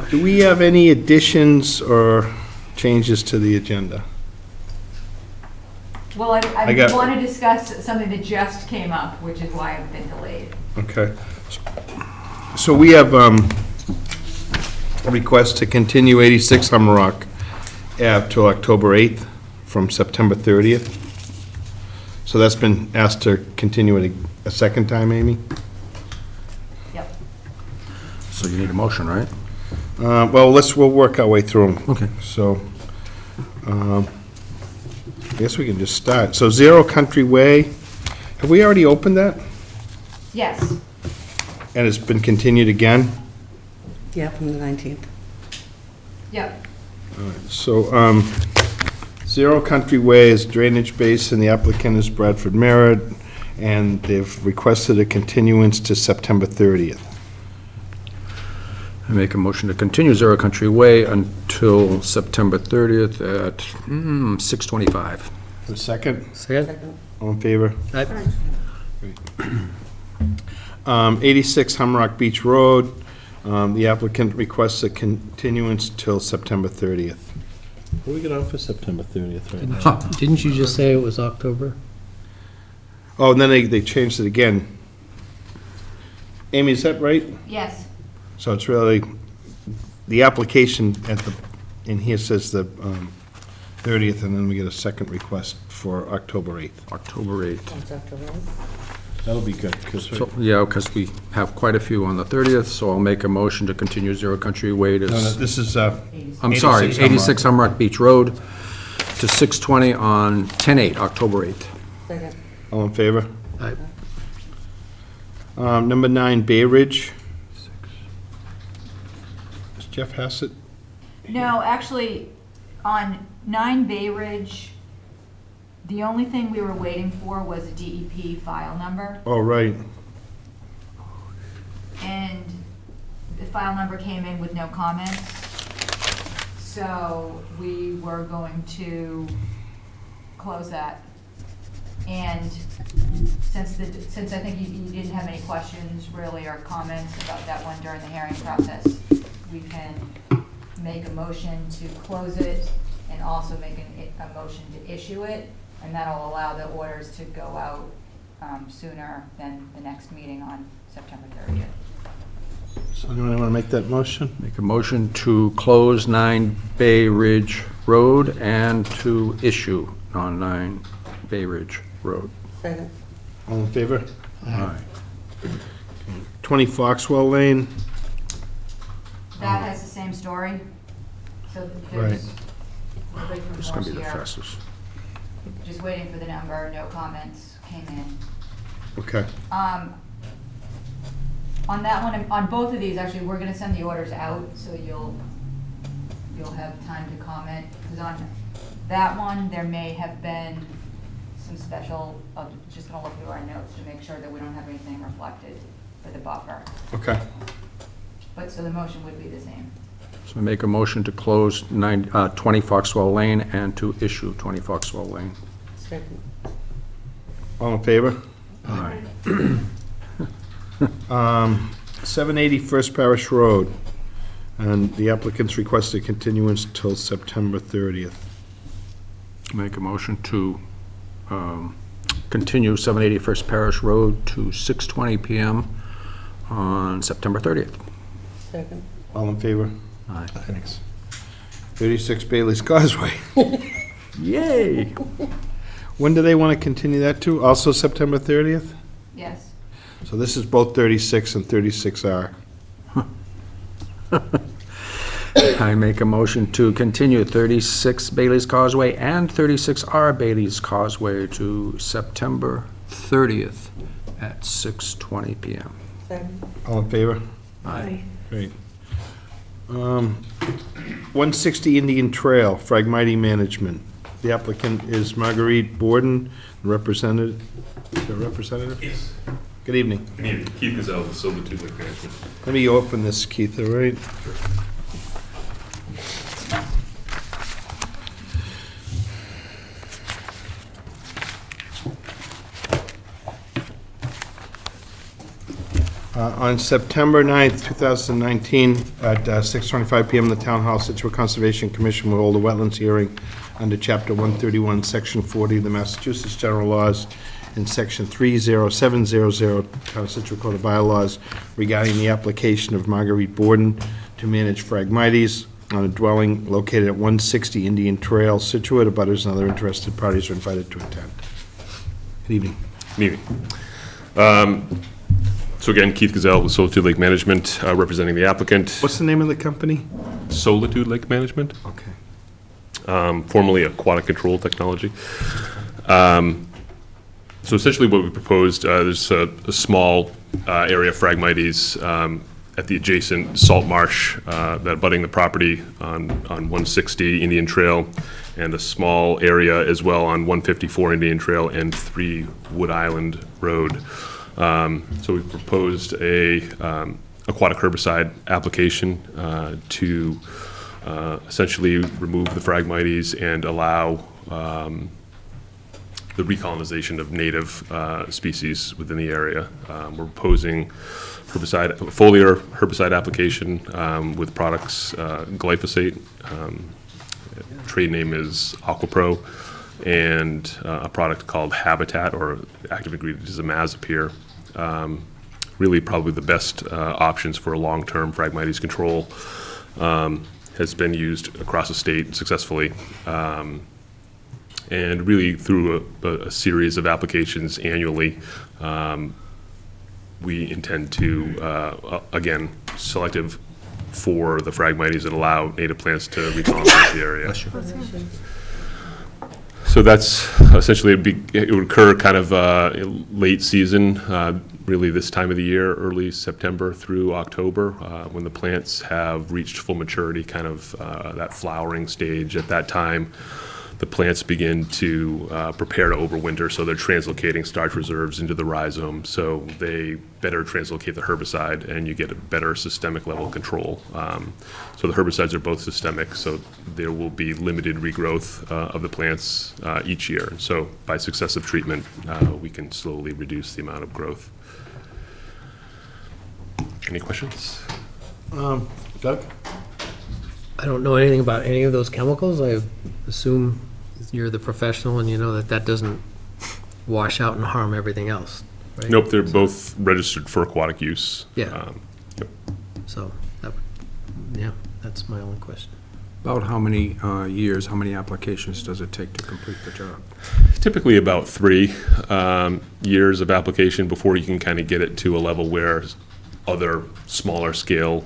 Do we have any additions or changes to the agenda? Well, I want to discuss something that just came up, which is why I've been delayed. Okay. So we have a request to continue 86 Humrock Ave till October 8th from September 30th. So that's been asked to continue it a second time, Amy? Yep. So you need a motion, right? Well, we'll work our way through them. Okay. So, I guess we can just start. So Zero Country Way, have we already opened that? Yes. And it's been continued again? Yeah, from the 19th. Yep. So, Zero Country Way is drainage basin, the applicant is Bradford Merritt, and they've requested a continuance to September 30th. I make a motion to continue Zero Country Way until September 30th at 6:25. The second, Second. all in favor? 86 Humrock Beach Road, the applicant requests a continuance till September 30th. What are we going on for September 30th right now? Didn't you just say it was October? Oh, and then they changed it again. Amy, is that right? Yes. So it's really, the application in here says the 30th, and then we get a second request for October 8th. October 8th. That's October. That'll be good, because So, yeah, because we have quite a few on the 30th, so I'll make a motion to continue Zero Country Way to, this is, I'm sorry, 86 86 Humrock Beach Road to 6:20 on 10/8, October 8th. Second. all in favor? Aye. Number 9, Bay Ridge. Is Jeff Hassett? No, actually, on 9 Bay Ridge, the only thing we were waiting for was a DEP file number, Oh, right. and the file number came in with no comments. So we were going to close that. And since I think you didn't have any questions really or comments about that one during the hearing process, we can make a motion to close it and also make a motion to issue it, and that'll allow the orders to go out sooner than the next meeting on September 30th. So anyone want to make that motion? Make a motion to close 9 Bay Ridge Road and to issue on 9 Bay Ridge Road. Second. All in favor? Aye. 20 Foxwell Lane. That has the same story, so Right. there's nobody from This is going to be the Morse here. fastest. Just waiting for the number, no comments came in. Okay. On that one, on both of these, actually, we're gonna send the orders out, so you'll have time to comment. Because on that one, there may have been some special, just gonna look through our notes to make sure that we don't have anything reflected for the buffer. Okay. But, so the motion would be the same. So I make a motion to close 20 Foxwell Lane and to issue 20 Foxwell Lane. Second. All in favor? Aye. 780 First Parish Road, and the applicant's requested continuance till September 30th. Make a motion to continue 780 First Parish Road to 6:20 PM on September 30th. Second. All in favor? Aye. Thanks. 36 Bailey's Causeway. Yay! When do they want to continue that to? Also September 30th? Yes. So this is both 36 and 36R. I make a motion to continue 36 Bailey's Causeway and 36R Bailey's Causeway to September 30th at 6:20 PM. Second. All in favor? Aye. Great. 160 Indian Trail, Phragmite Management. The applicant is Marguerite Borden, representative. Is there a representative? Yes. Good evening. Good evening. Keith Gazelle, the Silvertooth Lake Management. Let me open this, Keith, all right? On September 9th, 2019, at 6:25 PM, the Town Hall Scituate Conservation Commission will hold a wetlands hearing under Chapter 131, Section 40 of the Massachusetts General Laws and Section 30700 Town of Scituate Code of Bylaws regarding the application of Marguerite Borden to manage Phragmites on a dwelling located at 160 Indian Trail, Scituate. Abutters and other interested parties are invited to attend. Good evening. Meeting. So again, Keith Gazelle with Solitude Lake Management, representing the applicant. What's the name of the company? Solitude Lake Management, Okay. formerly Aquatic Control Technology. So essentially what we proposed, there's a small area of Phragmites at the adjacent salt marsh that abutting the property on 160 Indian Trail, and a small area as well on 154 Indian Trail and 3 Wood Island Road. So we proposed a aquatic herbicide application to essentially remove the Phragmites and allow the recolonization of native species within the area. We're proposing foliar herbicide application with products glyphosate. Trade name is Aquapro, and a product called Habitat, or active ingredient is imazapyr. Really probably the best options for long-term Phragmites control. Has been used across the state successfully. And really through a series of applications annually, we intend to, again, selective for the Phragmites that allow native plants to recolonize the area. So that's essentially, it would occur kind of late season, really this time of the year, early September through October, when the plants have reached full maturity, kind of that flowering stage. At that time, the plants begin to prepare to overwinter, so they're translocating starch reserves into the rhizome, so they better translocate the herbicide, and you get a better systemic level control. So the herbicides are both systemic, so there will be limited regrowth of the plants each year. So by successive treatment, we can slowly reduce the amount of growth. Any questions? Doug? I don't know anything about any of those chemicals. I assume you're the professional and you know that that doesn't wash out and harm everything else, right? Nope, they're both registered for aquatic use. Yeah. Yep. So, yeah, that's my only question. About how many years, how many applications does it take to complete the job? Typically about 3 years of application before you can kind of get it to a level where other smaller scale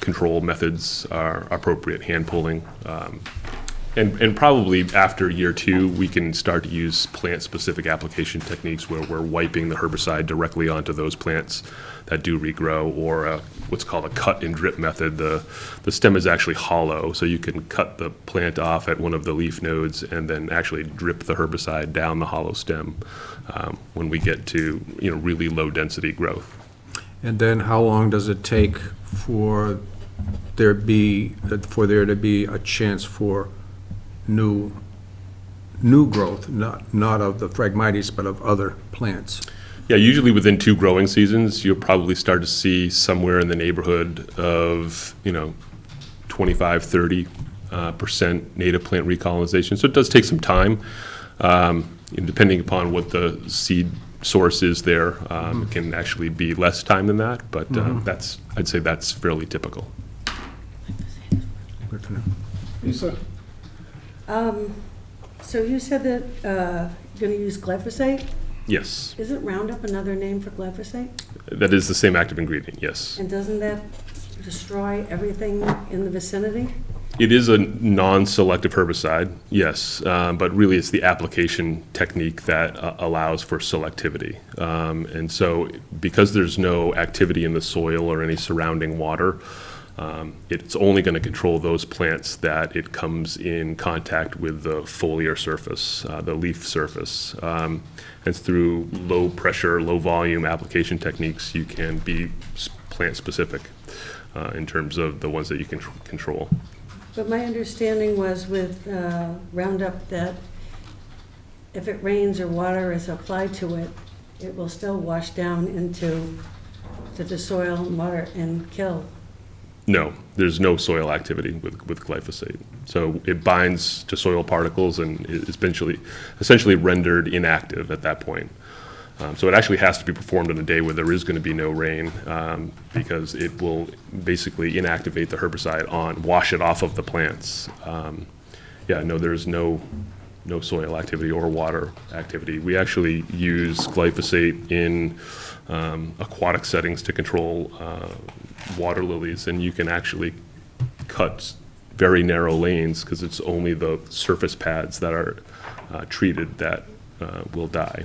control methods are appropriate, hand pulling. And probably after year 2, we can start to use plant-specific application techniques where we're wiping the herbicide directly onto those plants that do regrow, or what's called a cut and drip method. The stem is actually hollow, so you can cut the plant off at one of the leaf nodes and then actually drip the herbicide down the hollow stem when we get to really low density growth. And then how long does it take for there to be a chance for new growth, not of the Phragmites, but of other plants? Yeah, usually within 2 growing seasons, you'll probably start to see somewhere in the neighborhood of 25-30% native plant recolonization. So it does take some time, depending upon what the seed source is there. It can actually be less time than that, but I'd say that's fairly typical. Good to know. Lisa? So you said that you're going to use glyphosate? Yes, Isn't Roundup another name for glyphosate? that is the same active ingredient, yes. And doesn't that destroy everything in the vicinity? It is a non-selective herbicide, yes, but really it's the application technique that allows for selectivity. And so because there's no activity in the soil or any surrounding water, it's only going to control those plants that it comes in contact with the foliar surface, the leaf surface. And through low pressure, low volume application techniques, you can be plant specific in terms of the ones that you can control. But my understanding was with Roundup that if it rains or water is applied to it, it will still wash down into to the soil and water and kill. No, there's no soil activity with glyphosate. So it binds to soil particles and is essentially rendered inactive at that point. So it actually has to be performed on a day where there is going to be no rain, because it will basically inactivate the herbicide wash it off of the plants. Yeah, no, there's no soil activity or water activity. We actually use glyphosate in aquatic settings to control water lilies, and you can actually cut very narrow lanes because it's only the surface pads that are treated that will die.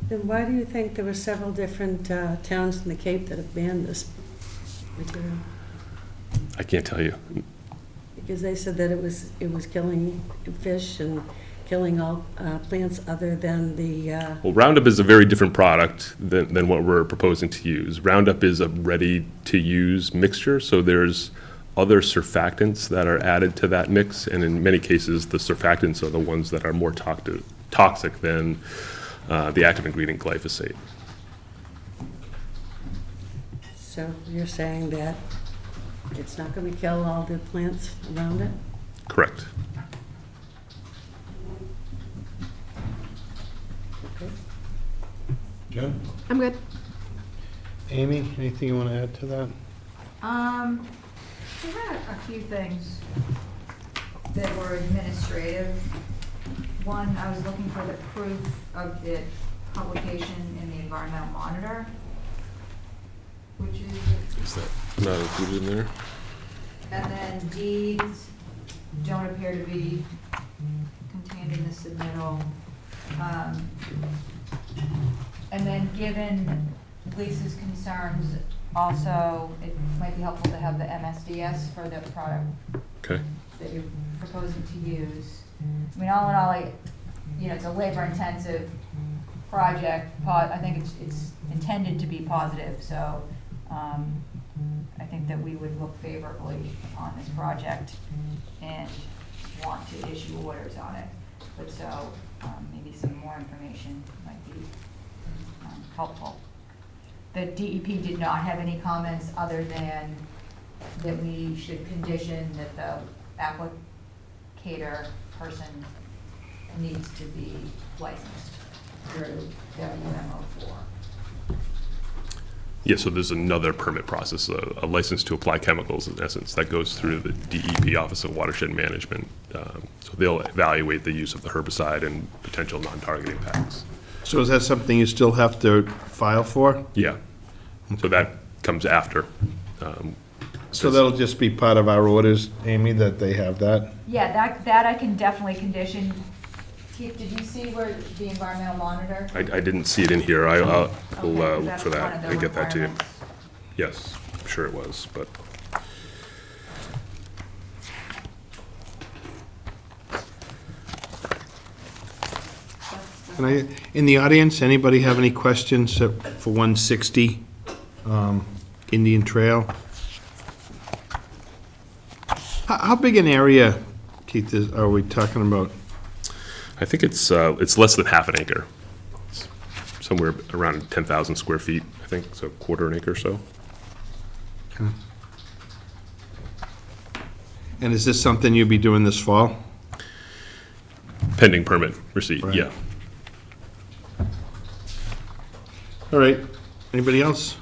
Then why do you think there were several different towns in the Cape that have banned this material? I can't tell you. Because they said that it was killing fish and killing all plants other than the, Well, Roundup is a very different product than what we're proposing to use. Roundup is a ready-to-use mixture, so there's other surfactants that are added to that mix, and in many cases, the surfactants are the ones that are more toxic than the active ingredient glyphosate. so you're saying that it's not going to kill all the plants around it? Correct. Okay. Jen? I'm good. Amy, anything you want to add to that? There were a few things that were administrative. One, I was looking for the proof of the publication in the Environmental Monitor, which is, Is that not included in there? and then deeds don't appear to be contained in the submittal. And then given Lisa's concerns, also, it might be helpful to have the MSDS for the product Okay. that you're proposing to use. I mean, all in all, it's a labor-intensive project. I think it's intended to be positive, so I think that we would look favorably on this project and want to issue orders on it. But so maybe some more information might be helpful. The DEP did not have any comments other than that we should condition that the applicator person needs to be licensed through WMO4. Yeah, so there's another permit process, a license to apply chemicals, in essence, that goes through the DEP Office of Watershed Management. So they'll evaluate the use of the herbicide and potential non-target impacts. So is that something you still have to file for? Yeah, so that comes after. So that'll just be part of our orders, Amy, that they have that? Yeah, that I can definitely condition. Keith, did you see where the environmental monitor? I didn't see it in here. I'll Okay, look that's for one that of the and get that to you. requirements. Yes, I'm sure it was, but. And in the audience, anybody have any questions for 160 Indian Trail? How big an area, Keith, are we talking about? I think it's less than half an acre. It's somewhere around 10,000 square feet, I think, so quarter an acre or so. And is this something you'll be doing this fall? Pending permit receipt, Right. yeah. All right, anybody else?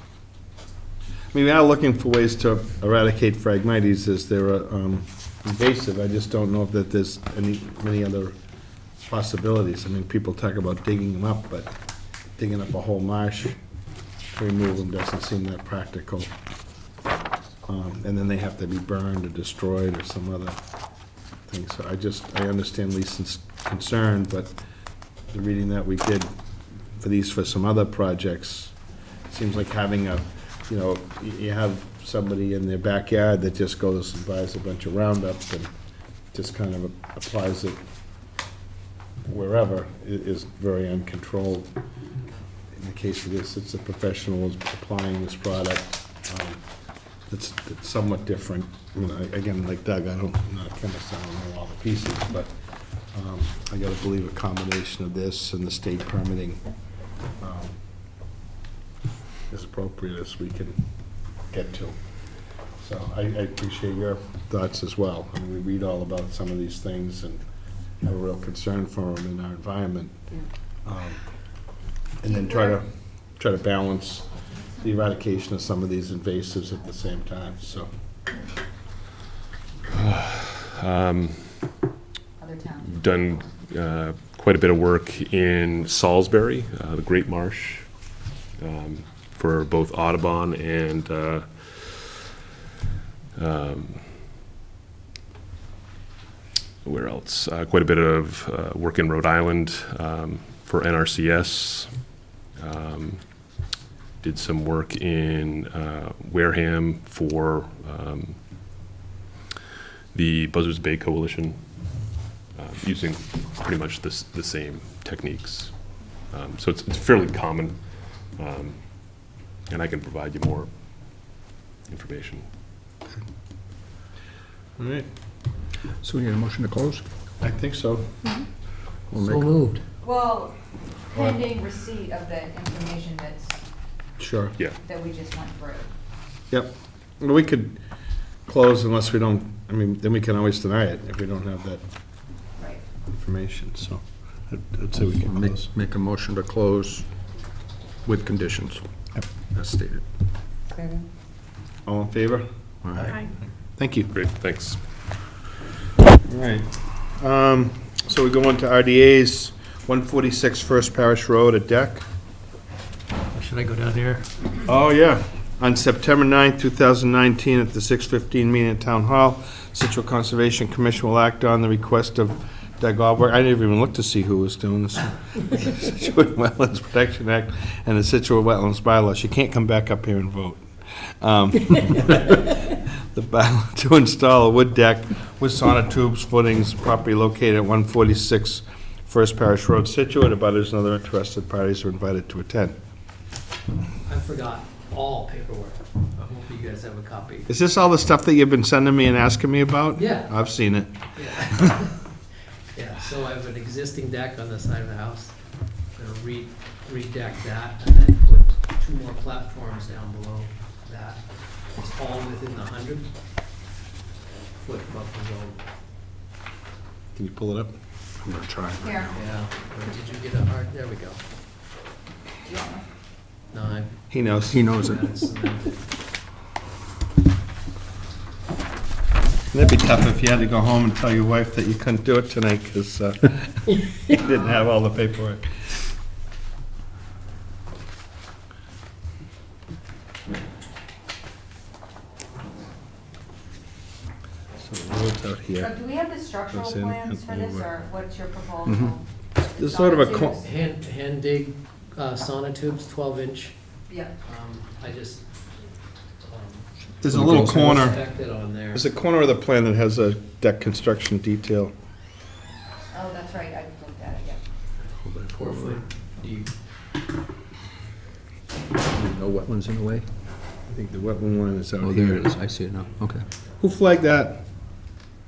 I mean, we are looking for ways to eradicate Phragmites as they're invasive. I just don't know if that there's many other possibilities. I mean, people talk about digging them up, but digging up a whole marsh to remove them doesn't seem that practical. And then they have to be burned or destroyed or some other thing. So I understand Lisa's concern, but the reading that we did for some other projects, it seems like having you have somebody in their backyard that just goes and buys a bunch of Roundup and just kind of applies it wherever is very uncontrolled. In the case of this, it's a professional applying this product. It's somewhat different. Again, like Doug, I'm not a chemist, I don't know all the pieces, but I gotta believe a combination of this and the state permitting as appropriate as we can get to. So I appreciate your thoughts as well. I mean, we read all about some of these things and have a real concern for them in our environment. And then try to balance the eradication of some of these invasives at the same time, so. Other towns. Done quite a bit of work in Salisbury, the Great Marsh, for both Audubon and where else? Quite a bit of work in Rhode Island for NRCS. Did some work in Wareham for the Buzzards Bay Coalition, using pretty much the same techniques. So it's fairly common, and I can provide you more information. All right, So we need a motion to close? I think so. We'll So make- moved. Well, pending receipt of the information Sure. Yeah. that we just went through. Yep. Well, we could close unless we don't, I mean, then we can always deny it if we don't have that Right. information, so I'd say we can Make, close. make a motion to close with conditions, Yep. as stated. Second. All in favor? All right. Thank you. Great, thanks. All right. So we go on to RDA's 146 First Parish Road, a deck. Should I go down here? Oh, yeah. On September 9th, 2019, at the 6:15 meeting at Town Hall, Scituate Conservation Commission will act on the request of Doug Alberg. I didn't even look to see who was doing this. Scituate Wetlands Protection Act and the Scituate Wetlands bylaws. You can't come back up here and vote. The bylaw to install a wood deck with sonotubes, footings, property located at 146 First Parish Road, Scituate. Abutters and other interested parties are invited to attend. I forgot all paperwork. I hope you guys have a copy. Is this all the stuff that you've been sending me and asking me about? Yeah. I've seen it. Yeah. Yeah, so I have an existing deck on the side of the house. I'm gonna re-deck that and then put 2 more platforms down below that. It's all within the 100-foot buffer zone. Can you pull it up? I'm gonna try. Here, Yeah, or did you get a hard, there we go. do you want one? No, I He knows. He knows it. got it cemented. That'd be tough if you had to go home and tell your wife that you couldn't do it tonight because you didn't have all the paperwork. So the road's out here. Do we have the structural Goes in plans for and this, over. or what's your proposal? There's sort of a Sonotubes? Hand dig sonotubes, 12-inch. Yeah, I just. There's a little corner, Stacked it on there. there's a corner of the plan that has a deck construction detail. oh, that's right, I looked at it, yeah. 4 foot deep. No wetlands in the way? I think the wetland line is out Oh, here. there it is, I see it now, okay. Who flagged that?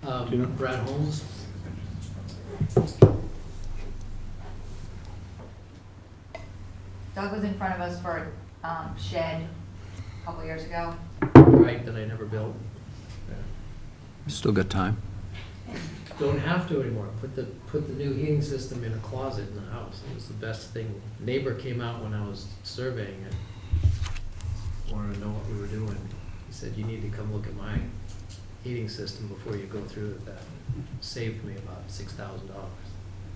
Do you know? Brad Holmes. Doug was in front of us for shed a couple years ago. Right, that I never built. Still got time. Don't have to anymore. Put the new heating system in a closet in the house. It was the best thing. Neighbor came out when I was surveying it. Wanted to know what we were doing. He said, you need to come look at my heating system before you go through with that. Saved me about $6,000.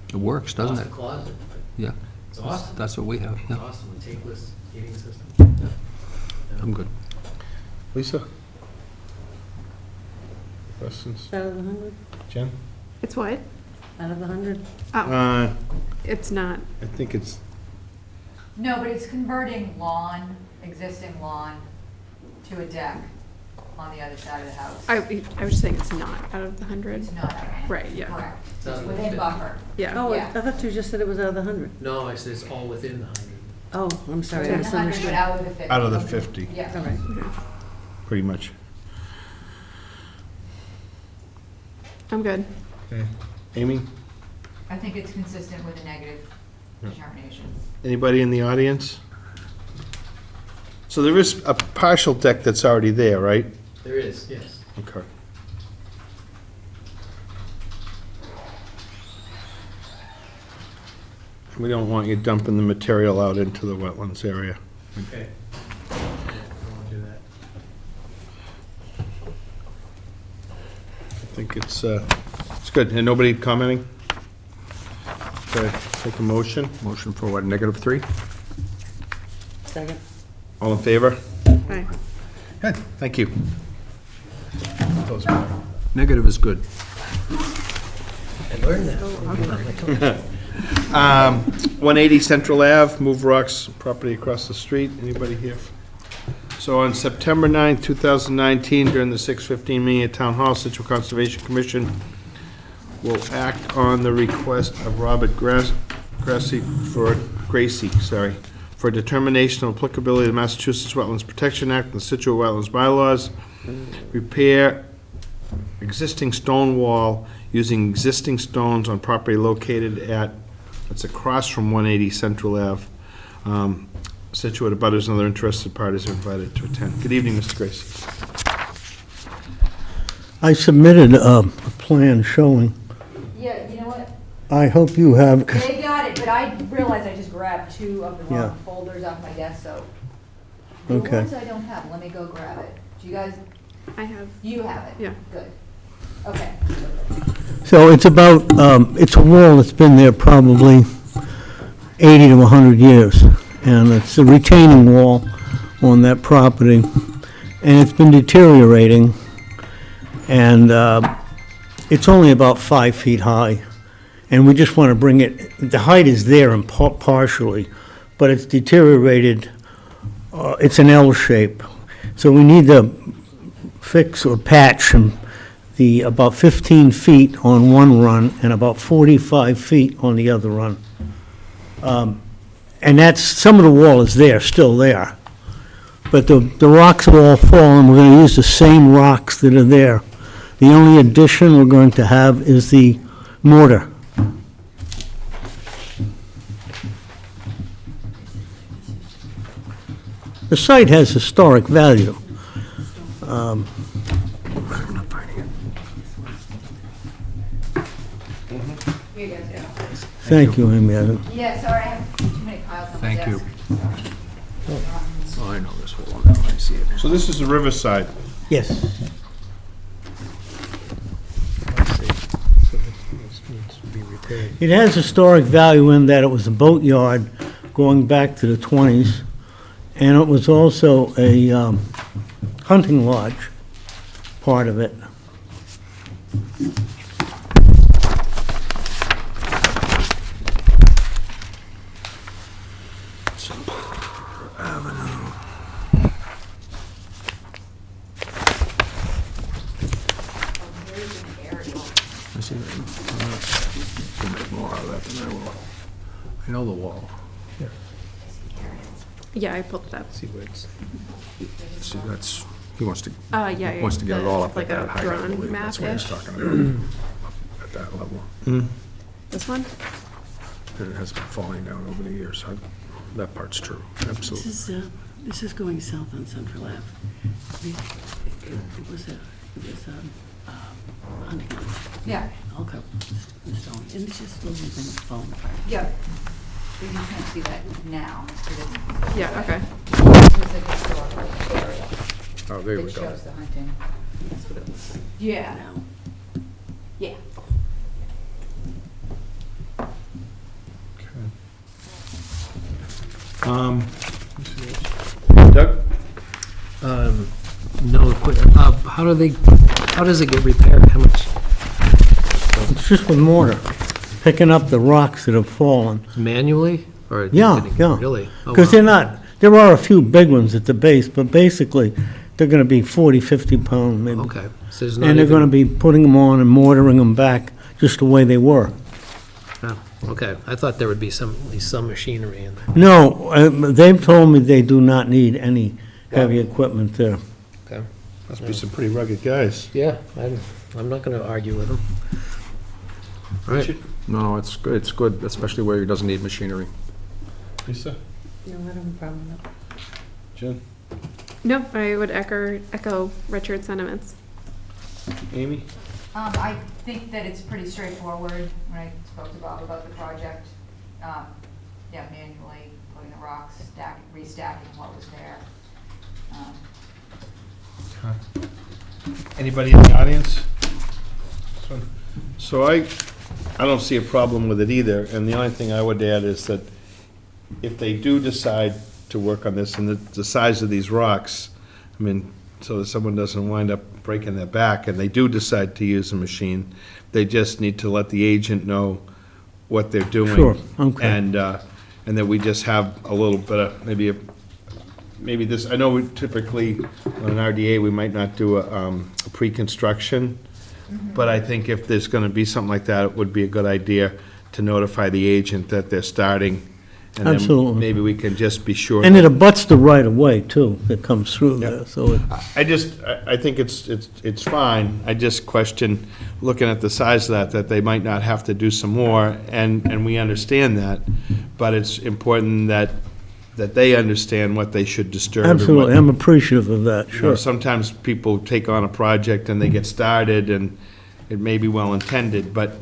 It works, doesn't Lost it? the closet, but Yeah, it's awesome. that's what we have, It's yeah. awesome. A tankless heating system. I'm good. Lisa? Questions? Out of the 100? Jen? It's what? Out of the 100? Oh, it's not. I think it's, No, but it's converting lawn, existing lawn, to a deck on the other side of the house. I was saying it's not out of the 100. It's not, Right, yeah. correct, It's out it's of the within 50. buffer. Yeah. Oh, Yeah. I thought you just said it was out of the 100. No, I said it's all within the 100. Oh, I'm sorry, I Within the 100, but misunderstood. out of the 50. out of the 50, Yeah. All right. Okay. pretty much. I'm good. Okay. Amy? I think it's consistent with a negative Yeah. determination. Anybody in the audience? So there is a partial deck that's already there, right? There is, yes. Okay. We don't want you dumping the material out into the wetlands area. Okay. Yeah, I won't do that. I think it's good. And nobody commenting? Okay, take a motion. Motion for what, -3? Second. All in favor? Aye. Good, thank you. Negative is good. I learned that. 180 Central Ave, move rocks, property across the street. Anybody here? So on September 9th, 2019, during the 6:15 meeting at Town Hall, Scituate Conservation Commission will act on the request of Robert Gracie for determination of applicability of the Massachusetts Wetlands Protection Act and the Scituate Wetlands Bylaws. Repair existing stone wall using existing stones on property located at, it's across from 180 Central Ave. Scituate abutters and other interested parties are invited to attend. Good evening, Mr. Gracie. I submitted a plan showing. Yeah, you know what? I hope you have, They got it, but I realized I just grabbed two of the Yeah. wrong folders off my desk, so. The Okay. ones I don't have, let me go grab it. Do you guys, I have, you have it? Yeah. Good. Okay. so it's about, it's a wall that's been there probably 80 to 100 years. And it's a retaining wall on that property. And it's been deteriorating. And it's only about 5 feet high. And we just want to bring it, the height is there in partially, but it's deteriorated. It's an L shape. So we need to fix or patch the about 15 feet on one run and about 45 feet on the other run. And that's, some of the wall is there, still there. But the rocks are all fallen. We're going to use the same rocks that are there. The only addition we're going to have is the mortar. The site has historic value. Here you guys go. Thank you, Amy. Yeah, sorry, I have too many piles on my Thank you. desk. Oh, I know this whole one, I see it. So this is the Riverside. Yes. It has historic value in that it was a boatyard going back to the 20s, and it was also a hunting lodge, part of it. Here's an aerial. I see that. You'll make more out of that than I will. I know the wall. yeah, I pulled it up. See where it's, see, that's, he wants to, Yeah. wants to get it all up like at a that height, I drawn believe. That's what he's map-ish. talking about, at that level. This one? And it has been falling down over the years. That part's true, absolutely. This is going south on Central Ave. It was a hunting lodge, Yeah, all covered with stone, and it's just slowly been falling apart. yeah. But you can't see that now. because it's- Yeah, okay. This was a historical area. Oh, there we That go. shows the hunting. That's what it was Yeah, now. yeah. Doug? No, how does it get repaired? How much It's just with mortar, picking up the rocks that have fallen. manually or? Yeah, yeah. Really? Oh, Because wow. they're not, there are a few big ones at the base, but basically, they're going to be 40, 50 pound maybe. Okay, so there's not And they're going to even, be putting them on and mortaring them back just the way they were. oh, okay, I thought there would be at least some machinery in there. No, they've told me they do not need any heavy equipment there. Okay. Must be some pretty rugged guys. Yeah, I'm not gonna argue with them. All right, No, it's good, especially where he doesn't need machinery. Lisa? No, I don't have a problem with that. Jen? Nope, I would echo Richard's sentiments. Amy? I think that it's pretty straightforward. When I spoke to Bob about the project, yeah, manually putting the rocks, restacking what was there. Anybody in the audience? So I don't see a problem with it either, and the only thing I would add is that if they do decide to work on this, and the size of these rocks, I mean, so that someone doesn't wind up breaking their back, and they do decide to use a machine, they just need to let the agent know what they're doing. Sure, okay. And that we just have a little bit of, maybe this, I know we typically, on an RDA, we might not do a pre-construction, but I think if there's gonna be something like that, it would be a good idea to notify the agent that they're starting. And then Absolutely. maybe we can just be sure. And that- it abuts the right-of-way, too, that comes through there, so it... I think it's fine. I just question, looking at the size of that they might not have to do some more, and we understand that, but it's important that they understand what they should disturb. and what- Absolutely, I'm appreciative of that, You know, sure. sometimes people take on a project and they get started, and it may be well-intended, but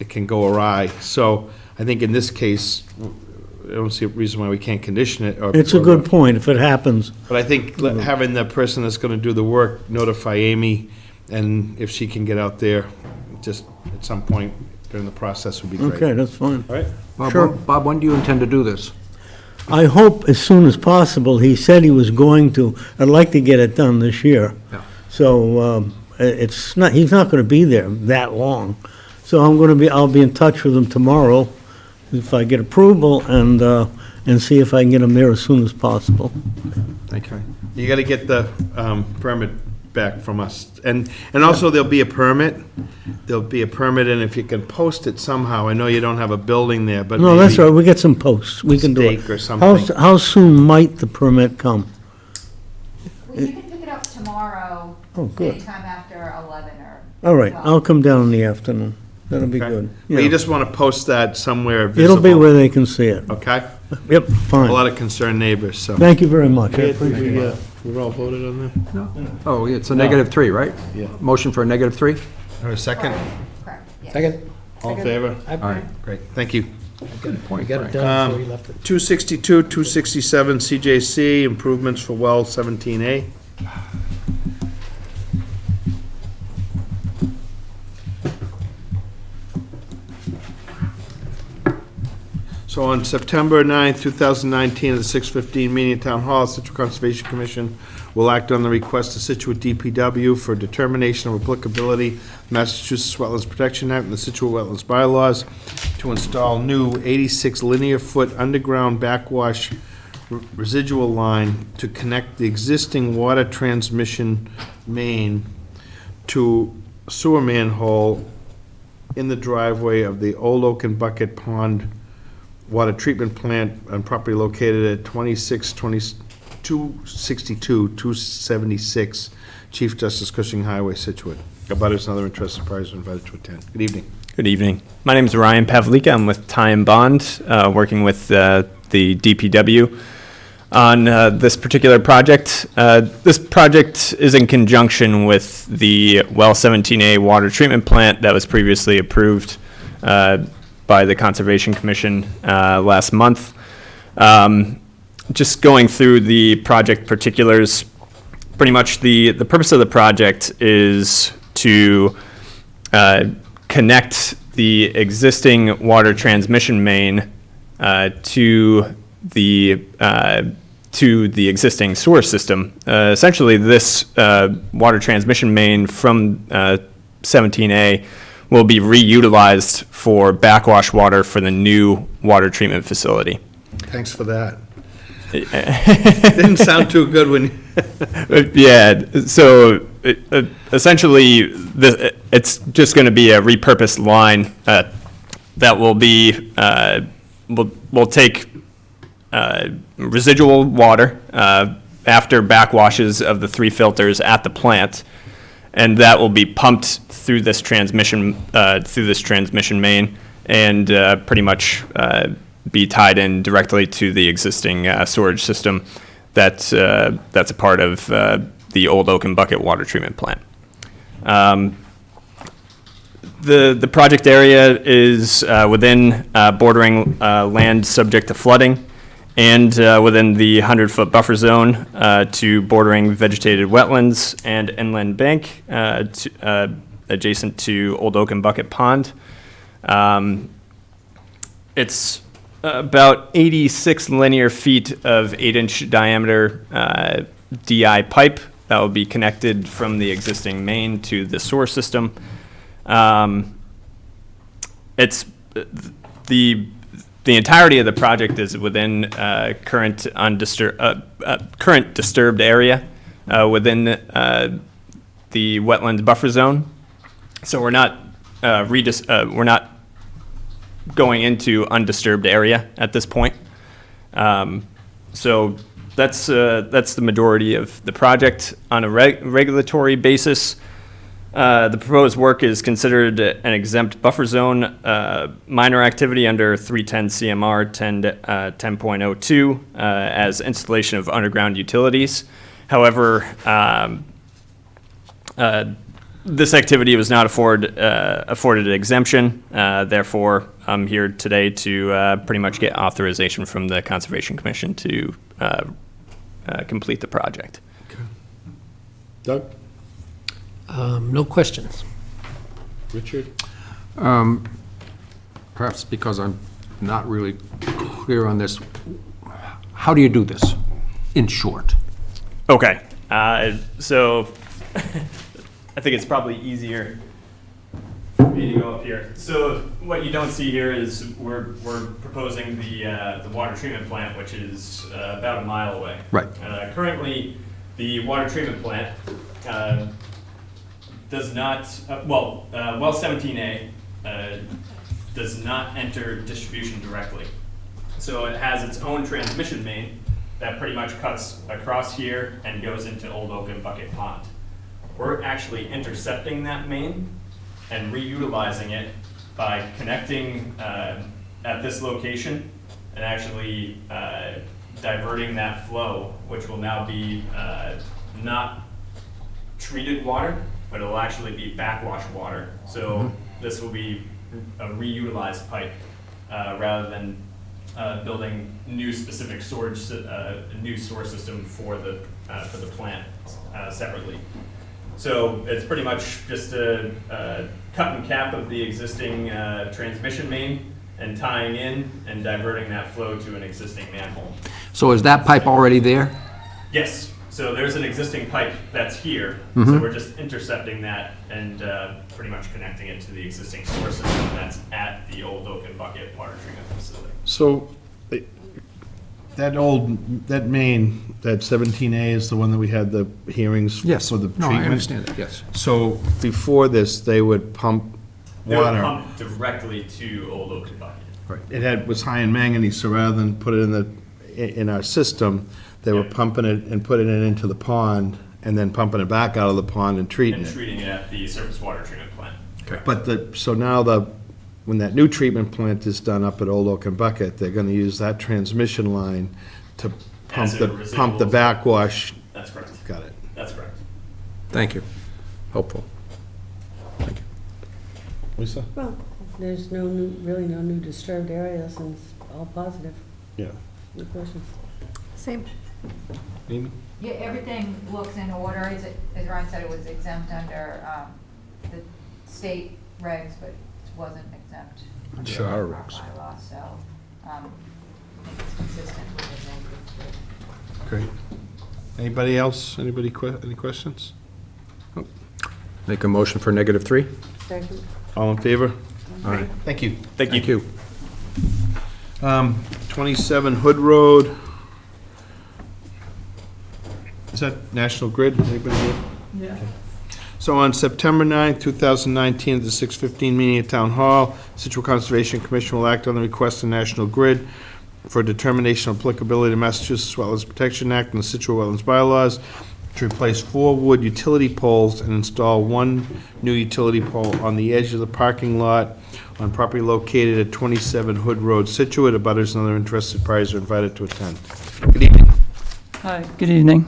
it can go awry. So I think in this case, I don't see a reason why we can't condition it. It's a good point, if it happens. But I think having the person that's gonna do the work notify Amy, and if she can get out there, just at some point during the process would be great. Okay, that's fine. All right? Sure. Bob, when do you intend to do this? I hope as soon as possible. He said he was going to. I'd like to get it done this year. Yeah. So it's not, he's not going to be there that long. So I'll be in touch with him tomorrow if I get approval and see if I can get him there as soon as possible. Thank you. You gotta get the permit back from us. And also, there'll be a permit. There'll be a permit, and if you can post it somehow, I know you don't have a building there, but No, that's maybe all right, we get some posts, we can do it. stake or something. How soon might the permit come? Well, you can pick it up tomorrow, Oh, good. anytime after 11 or. All right, 12. I'll come down in the afternoon. That'll be Okay. good. But you Yeah. just wanna post that somewhere visible. It'll be where they can see it. Okay? Yep, A fine. lot of concerned neighbors, so. Thank you very much, I appreciate it. We're all voted on that? Oh, it's a -3, right? Yeah. Motion for a -3? Or a second? Correct, yes. Second. All in favor? All right. Great, thank you. We got it done before you left it. 262, 267 CJC, improvements for well 17A. So on September 9th, 2019, at the 6:15 meeting at Town Hall, Situate Conservation Commission will act on the request of Situate DPW for determination of applicability Massachusetts Wetlands Protection Act and the Situate Wetlands Bylaws to install new 86 linear foot underground backwash residual line to connect the existing water transmission main to sewer manhole in the driveway of the Old Oak and Bucket Pond Water Treatment Plant on property located at 262, 276 Chief Justice Cushing Highway, Scituate. Abutters and other interested parties are invited to attend. Good evening. Good evening. My name is Ryan Pavlika. I'm with Ty and Bond, working with the DPW on this particular project. This project is in conjunction with the Well 17A water treatment plant that was previously approved by the Conservation Commission last month. Just going through the project particulars, pretty much the purpose of the project is to connect the existing water transmission main to the existing sewer system. Essentially, this water transmission main from 17A will be reutilized for backwash water for the new water treatment facility. Thanks for that. Didn't sound too good when, Yeah, so essentially, it's just going to be a repurposed line that will be, will take residual water after backwashes of the 3 filters at the plant, and that will be pumped through this transmission main and pretty much be tied in directly to the existing storage system that's a part of the Old Oaken Bucket water treatment plant. The project area is within bordering land subject to flooding, and within the 100-foot buffer zone to bordering vegetated wetlands and inland bank adjacent to Old Oaken Bucket Pond. It's about 86 linear feet of 8-inch diameter DI pipe that will be connected from the existing main to the sewer system. It's the entirety of the project is within current disturbed area within the wetland buffer zone. So we're not going into undisturbed area at this point. So that's the majority of the project. On a regulatory basis, the proposed work is considered an exempt buffer zone minor activity under 310 CMR 10.02 as installation of underground utilities. However, this activity was not afforded an exemption. Therefore, I'm here today to pretty much get authorization from the Conservation Commission to complete the project. Doug? No questions. Richard? Perhaps because I'm not really clear on this, how do you do this, in short? Okay, so I think it's probably easier for me to go up here. So what you don't see here is we're proposing the water treatment plant, which is about a mile away. Right. Currently, the water treatment plant does not, well 17A does not enter distribution directly. So it has its own transmission main that pretty much cuts across here and goes into Old Oaken Bucket Pond. We're actually intercepting that main and reutilizing it by connecting at this location and actually diverting that flow, which will now be not treated water, but it'll actually be backwash water. So this will be a reutilized pipe rather than building new specific storage, new source system for the plant separately. So it's pretty much just a cut and cap of the existing transmission main and tying in and diverting that flow to an existing manhole. So is that pipe already there? Yes, so there's an existing pipe that's here, so we're just intercepting that and pretty much connecting it to the existing source system that's at the Old Oaken Bucket water treatment facility. So, that main, that 17A is the one that we had the hearings Yes. for the No, I treatment? understand that, yes. So, before this, they would pump They would water. pump directly to Old Oaken Bucket. It was high in manganese, so rather than put it in our system, they were pumping it and putting it into the pond, and then pumping it back out of the pond and treating And it. treating it at the surface water treatment plant. But so now when that new treatment plant is done up at Old Oaken Bucket, they're gonna use that transmission line to pump As a the residual- backwash. That's correct. Got it. That's correct. Thank you. Hopeful. Lisa? Well, there's really no new disturbed areas, and it's all positive. Yeah. No questions. Same. Amy? Yeah, everything looks in order. As Ryan said, it was exempt under the state regs, but it wasn't exempt under Sure. our Regs. bylaw, so I think it's consistent with the Great. Anybody else? Anybody any questions? Make a motion for -3? Second. All in favor? All right. Thank you. Thank you. 27 Hood Road. Is that National Grid? Anybody here? Yeah. So on September 9th, 2019, at the 6:15 meeting at Town Hall, Scituate Conservation Commission will act on the request of National Grid for determination of applicability to Massachusetts Wetlands Protection Act and the Scituate Wetlands bylaws to replace 4 wood utility poles and install 1 new utility pole on the edge of the parking lot on property located at 27 Hood Road, Scituate. Abutters and other interested parties are invited to attend. Good evening. Hi, good evening.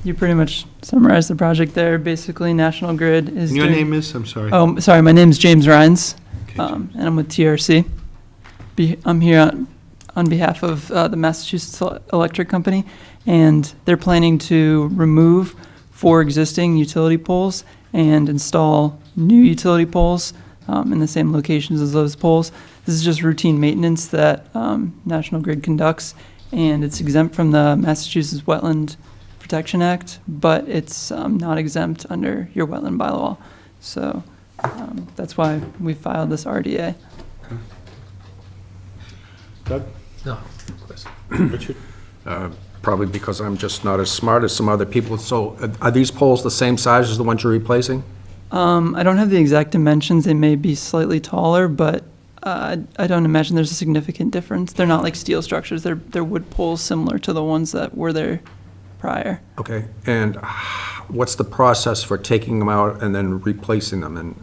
You pretty much summarized the project there. Basically, National Grid is And your doing- name is, I'm sorry. Oh, sorry, my name's James Rhines, Okay, and I'm with TRC. I'm here on behalf of the Massachusetts Electric Company, and they're planning to remove 4 existing utility poles and install new utility poles in the same locations as those poles. This is just routine maintenance that National Grid conducts, and it's exempt from the Massachusetts Wetland Protection Act, but it's not exempt under your wetland bylaw. So that's why we filed this RDA. Doug? No. Richard? Probably because I'm just not as smart as some other people. So are these poles the same size as the ones you're replacing? I don't have the exact dimensions. They may be slightly taller, but I don't imagine there's a significant difference. They're not like steel structures. They're wood poles similar to the ones that were there prior. Okay, and what's the process for taking them out and then replacing them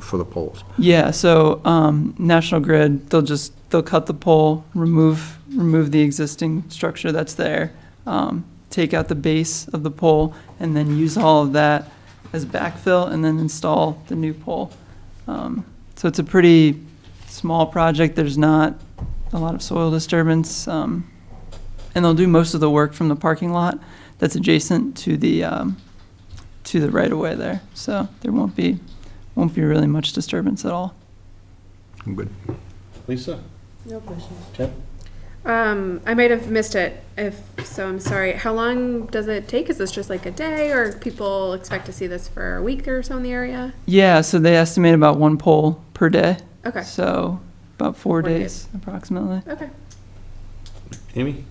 for the poles? Yeah, so National Grid, they'll cut the pole, remove the existing structure that's there, take out the base of the pole, and then use all of that as backfill, and then install the new pole. So it's a pretty small project. There's not a lot of soil disturbance, and they'll do most of the work from the parking lot that's adjacent to the right of way there. So there won't be really much disturbance at all. I'm good. Lisa? No questions. Tim? I might have missed it, if so, I'm sorry. How long does it take? Is this just like a day, or people expect to see this for a week or so in the area? Yeah, so they estimate about 1 pole per day. Okay. So about 4 4 days approximately. Okay. Amy?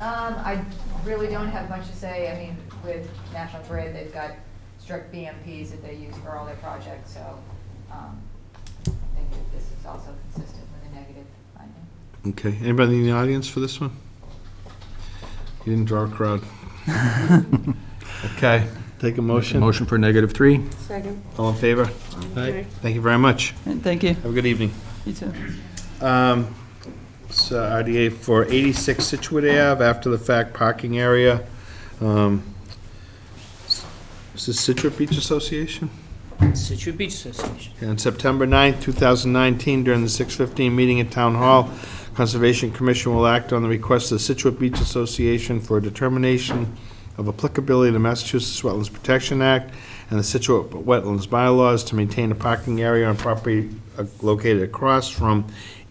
I really don't have much to say. I mean, with National Grid, they've got strict BMPs that they use for all their projects, so I think that this is also consistent with a negative finding. Okay, anybody in the audience for this one? You didn't draw a crowd. Okay, take a motion. Motion for -3? Second. All in favor? Aye. Thank you very much. And thank you. Have a good evening. You too. So RDA for 86 Scituate Ave, after-the-fact parking area. Is this Scituate Beach Association? Scituate Beach Association. On September 9th, 2019, during the 6:15 meeting at Town Hall, Conservation Commission will act on the request of the Scituate Beach Association for a determination of applicability to the Massachusetts Wetlands Protection Act and the Scituate Wetlands bylaws to maintain a parking area on property located across from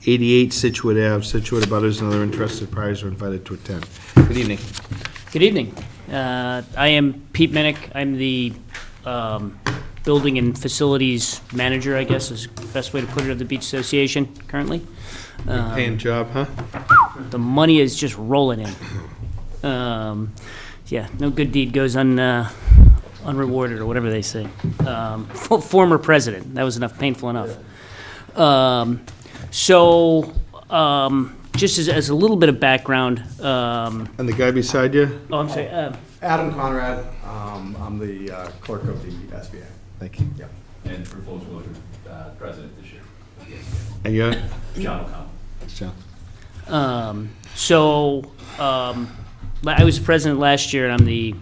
88 Scituate Ave. Scituate abutters and other interested parties are invited to attend. Good evening. Good evening. I am Pete Minnick. I'm the Building and Facilities Manager, I guess is the best way to put it, of the Beach Association currently. Paying job, huh? The money is just rolling in. Yeah, no good deed goes unrewarded, or whatever they say. Former president, that was enough, painful enough. Just as a little bit of background. And the guy beside you? Oh, I'm sorry. Adam Conrad, I'm the clerk of the SBA. Thank you. Yep. And for full disclosure, president this year. And you? John O'Connell. John. I was president last year, and I'm the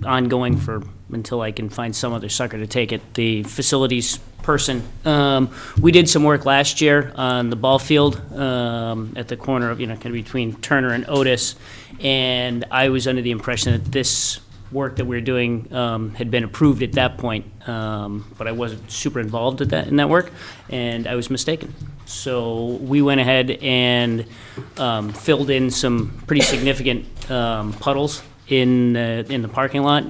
ongoing for, until I can find some other sucker to take it, the facilities person. We did some work last year on the ball field at the corner of, kind of between Turner and Otis, and I was under the impression that this work that we were doing had been approved at that point, but I wasn't super involved in that work, and I was mistaken. So we went ahead and filled in some pretty significant puddles in the parking lot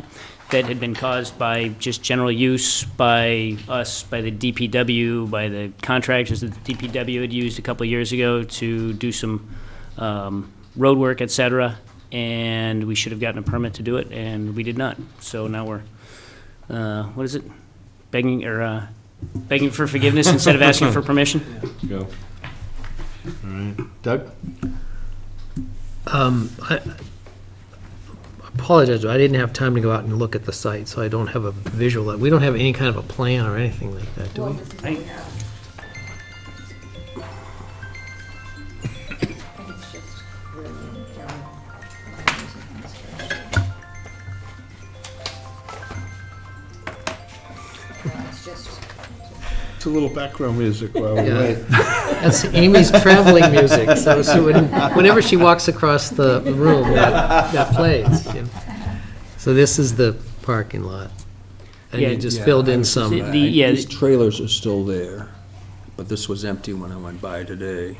that had been caused by just general use by us, by the DPW, by the contractors that the DPW had used a couple of years ago to do some road work, et cetera. And we should have gotten a permit to do it, and we did not. So now we're, what is it? Begging for forgiveness instead of asking for permission? Go. All right. Doug? I apologize, but I didn't have time to go out and look at the site, so I don't have a visual. We don't have any kind of a plan or anything like that, do we? just, It's a little background music while we Yeah. wait. That's Amy's traveling music, so whenever she walks across the room, that plays. You know. So this is the parking lot. And Yeah. you just filled in some. Yeah, These trailers are still there, but this was empty when I went by today.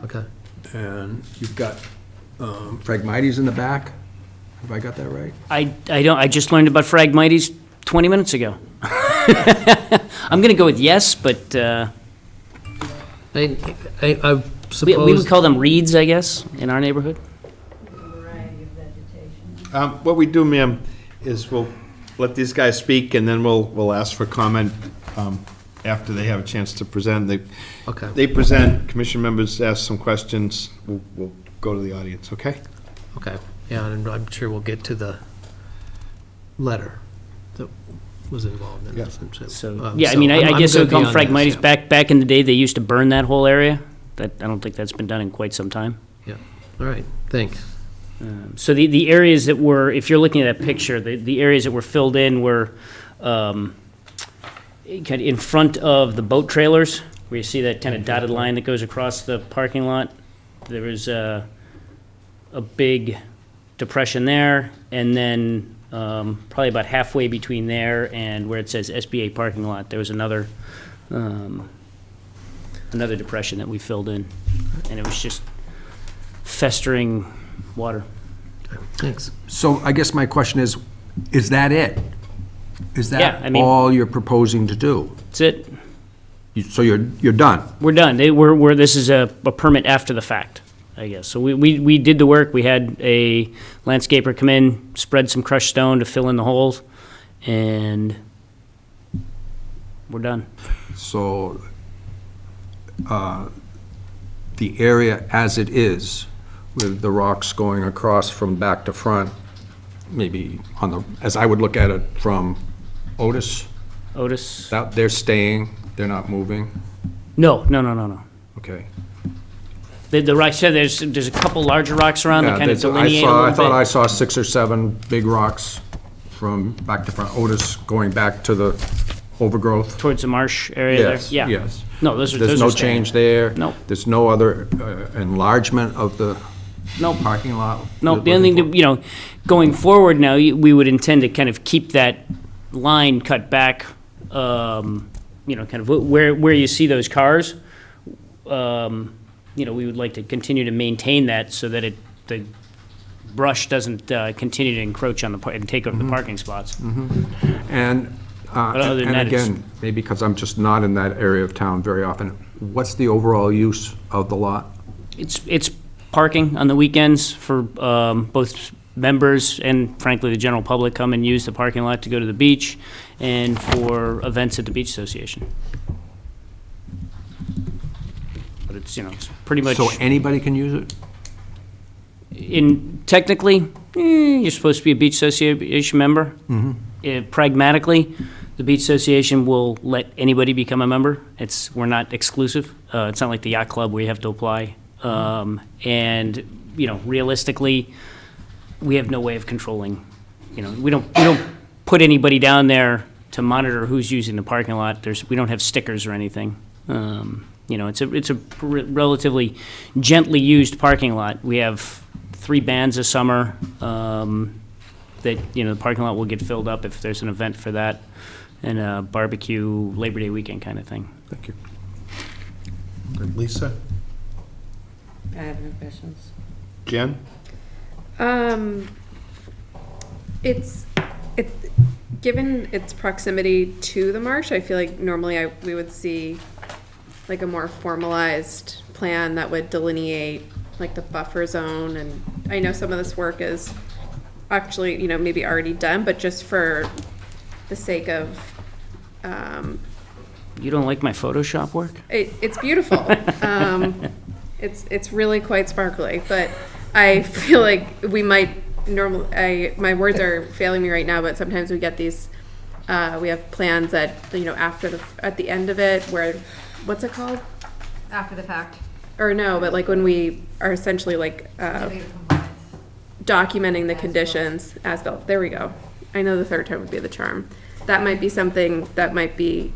Okay. And you've got Phragmites in the back. Have I got that right? I just learned about Phragmites 20 minutes ago. I'm going to go with yes, but I we suppose. would call them reeds, I guess, in our neighborhood. What we do, ma'am, is we'll let these guys speak, and then we'll ask for comment after they have a chance to present. Okay. They present, commission members ask some questions, we'll go to the audience, okay? Okay, yeah, and I'm sure we'll get to the letter that was involved in this. So, yeah, I mean, I guess it would call them Phragmites. Back in the day, they used to burn that whole area. I don't think that's been done in quite some time. Yeah, all right, thanks. So the areas that were, if you're looking at that picture, the areas that were filled in were kind of in front of the boat trailers, where you see that kind of dotted line that goes across the parking lot. There was a big depression there, and then probably about halfway between there and where it says SBA parking lot, there was another depression that we filled in, and it was just festering water. Thanks. So I guess my question is that it? Is Yeah, that I mean- all you're proposing to do? That's it. So you're done? We're done. This is a permit after the fact, I guess. So we did the work. We had a landscaper come in, spread some crushed stone to fill in the holes, and we're done. So the area as it is, with the rocks going across from back to front, maybe as I would look at it from Otis, that they're staying, they're not moving? No. Okay. The rocks, there's a couple larger rocks around that kind of delineate a little bit. I thought I saw 6 or 7 big rocks from back to front, Otis going back to the overgrowth. Towards the marsh area there? Yes, Yeah. yes. No, those are There's no staying. change there? No. There's no other enlargement of the No. parking lot? No, the only thing, that, going forward now, we would intend to kind of keep that line cut back, kind of where you see those cars. We would like to continue to maintain that so that the brush doesn't continue to encroach on and take over the parking spots. And other than and that, it's- again, maybe because I'm just not in that area of town very often, what's the overall use of the lot? It's parking on the weekends for both members and frankly the general public come and use the parking lot to go to the beach and for events at the beach association. But it's pretty much. So anybody can use it? Technically, you're supposed to be a beach association member. Pragmatically, the beach association will let anybody become a member. We're not exclusive. It's not like the yacht club where you have to apply. And realistically, we have no way of controlling. We don't put anybody down there to monitor who's using the parking lot. We don't have stickers or anything. It's a relatively gently used parking lot. We have 3 bands a summer that the parking lot will get filled up if there's an event for that, and a barbecue Labor Day weekend kind of thing. Thank you. Lisa? I have no questions. Jen? Given its proximity to the marsh, I feel like normally we would see like a more formalized plan that would delineate like the buffer zone, and I know some of this work is actually, maybe already done, but just for the sake of, You don't like my Photoshop work? it's beautiful. It's really quite sparkly, but I feel like we might my words are failing me right now, but sometimes we get these, we have plans that, at the end of it where, what's it called? after the fact. Or no, but like when we are essentially like, documenting the conditions as built. There we go. I know the third time would be the charm. that might be something that might be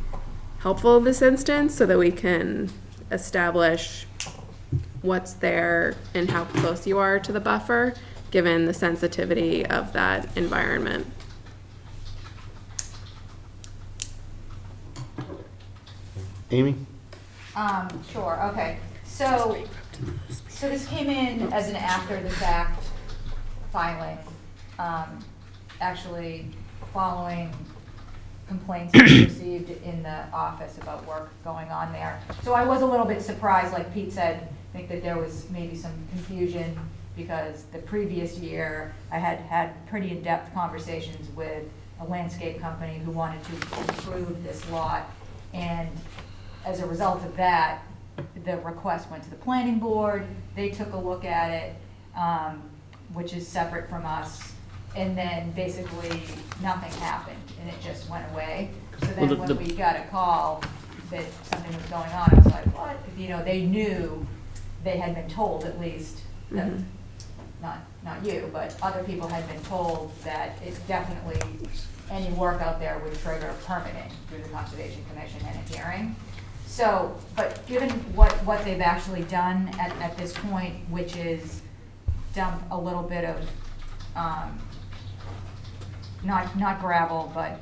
helpful in this instance, so that we can establish what's there and how close you are to the buffer, given the sensitivity of that environment. Amy? Sure, okay. So this came in as an after-the-fact filing, actually following complaints we received in the office about work going on there. So I was a little bit surprised, like Pete said, I think that there was maybe some confusion because the previous year I had had pretty in-depth conversations with a landscape company who wanted to improve this lot. And as a result of that, the request went to the planning board. They took a look at it, which is separate from us. And then basically nothing happened and it just went away. So then Well, when we got a call that something was going on, I was like, what? You know, they knew, they had been told at least, that, not you, but other people had been told that it definitely, any work out there would trigger permitting through the Conservation Commission and a hearing. So, but given what they've actually done at this point, which is dump a little bit of, not gravel, but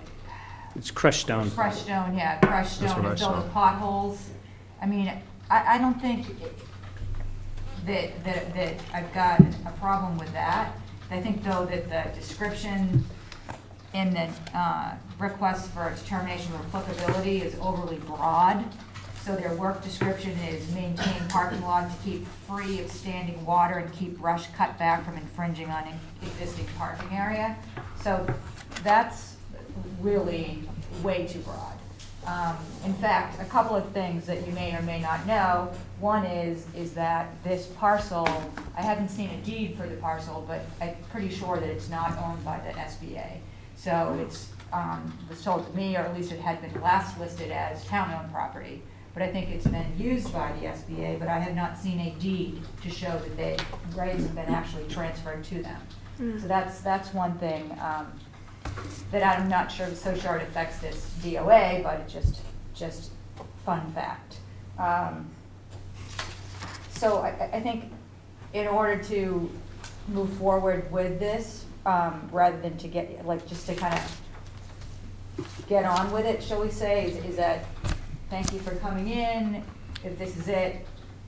It's crushed stone. crushed stone, yeah, crushed That's stone what and I fill saw. the potholes. I mean, I don't think that I've got a problem with that. I think though that the description in the request for a determination of applicability is overly broad. So their work description is maintain parking lot to keep free of standing water and keep brush cut back from infringing on existing parking area. So that's really way too broad. In fact, a couple of things that you may or may not know. One is that this parcel, I haven't seen a deed for the parcel, but I'm pretty sure that it's not owned by the SBA. So it's, was told to me, or at least it had been last listed as town-owned property. But I think it's been used by the SBA, but I have not seen a deed to show that the rights have been actually transferred to them. So that's one thing that I'm not so sure it affects this DOA, but it's just fun fact. So I think in order to move forward with this, rather than to get, like, just to kind of get on with it, shall we say, is that thank you for coming in. If this is it,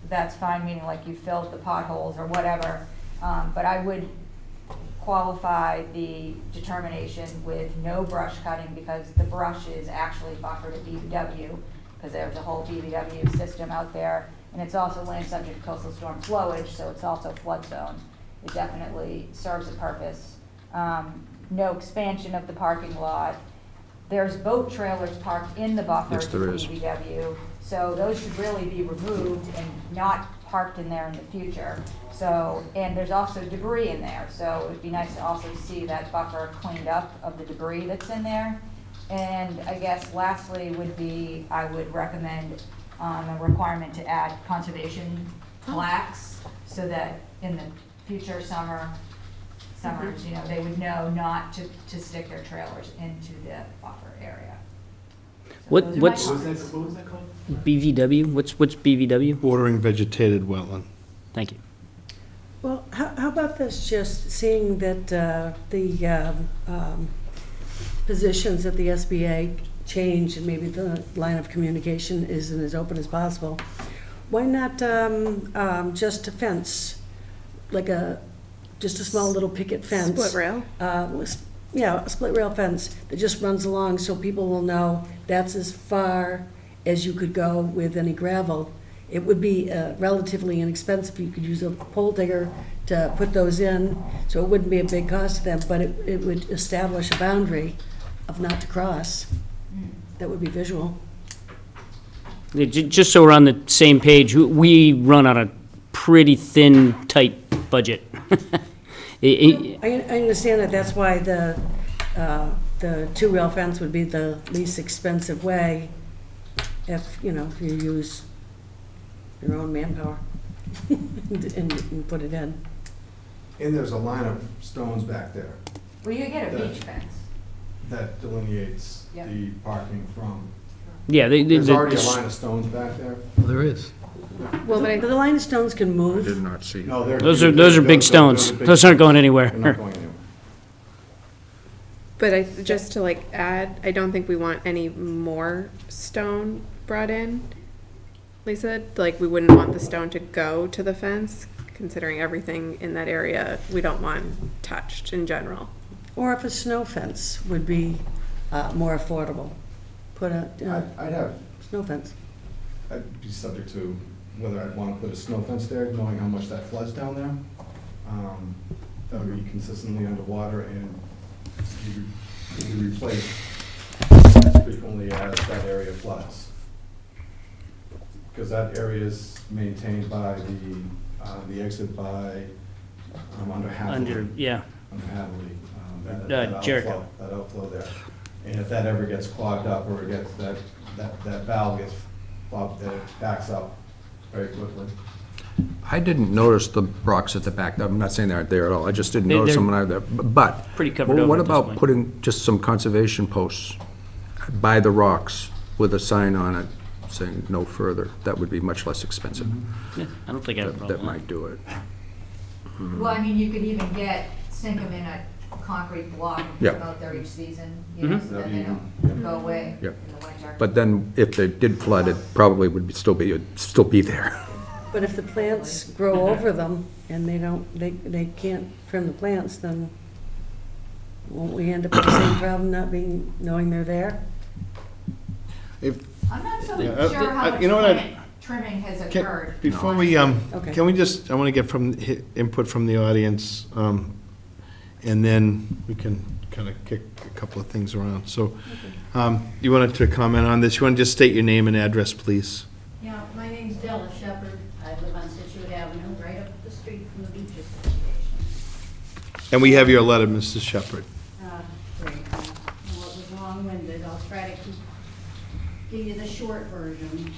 that's fine, meaning like you filled the potholes or whatever. But I would qualify the determination with no brush cutting because the brush is actually buffered at BVW because there's a whole BVW system out there. And it's also land subject to coastal storm flowage, so it's also flood zone. It definitely serves a purpose. No expansion of the parking lot. There's boat trailers parked in the buffer Yes, to there is. DPW, so those should really be removed and not parked in there in the future. So, and there's also debris in there, so it'd be nice to also see that buffer cleaned up of the debris that's in there. And I guess lastly would be, I would recommend a requirement to add conservation plaques so that in the future summers, you know, they would know not to stick their trailers into the buffer area. So What- those are my what's- comments. What was that called? BVW? What's BVW? Bordering vegetated wetland. Thank you. Well, how about this, just seeing that the positions at the SBA change and maybe the line of communication isn't as open as possible, why not just a fence, like just a small little picket fence? Split rail? Yeah, a split rail fence that just runs along so people will know that's as far as you could go with any gravel. It would be relatively inexpensive. You could use a pole digger to put those in, so it wouldn't be a big cost to them, but it would establish a boundary of not to cross. That would be visual. Just so we're on the same page, we run on a pretty thin, tight budget. I understand that, that's why the two-rail fence would be the least expensive way if you use your own manpower and put it in. And there's a line of stones back there. Well, you get a beach fence. that delineates Yep. the parking from. Yeah, There's already a line of stones back there. There is. Well, but The line of stones can I move. did not see. No, they're. those are big stones. Those aren't going They're anywhere. not going anywhere. But just to like add, I don't think we want any more stone brought in. Lisa, like we wouldn't want the stone to go to the fence, considering everything in that area we don't want touched in general. Or if a snow fence would be more affordable. Put a I'd have, snow fence. I'd be subject to whether I'd want to put a snow fence there, knowing how much that floods down there. That would be consistently underwater and be replaced as frequently as that area floods. Because that area is maintained by the exit by, under Hadley. Yeah. Under Hadley, that Jericho. That outflow there. And if that ever gets clogged up or it gets, that valve gets plugged, then it backs up very quickly. I didn't notice the rocks at the back. I'm not saying they aren't there at all. I just didn't notice They're them when I was there. But pretty covered well, over what at this about point. putting just some conservation posts by the rocks with a sign on it saying no further? That would be much less expensive. Yeah, I don't think I have a That problem with might do it. Well, I mean, you could even sink them in a concrete block and put Yeah. them out there each season, you know, Mhm. so that they don't go away Yep. in the winter. But then if they did flood, it probably would still be there. But if the plants grow over them and they can't trim the plants, then won't we end up with the same problem knowing they're there? If, I'm not so Yeah, sure how much you know what, plant trimming has occurred. before we, Okay. can we just, I want to get input from the audience, and then we can kind of kick a couple of things around. So, you wanted to comment on this? You want to just state your name and address, please? Yeah, my name's Della Shepherd. I live on Scituate Avenue, right up the street from the Beach Association. And we have your letter, Mrs. Shepherd. Great. Well, it was long-winded. I'll try to give you the short version.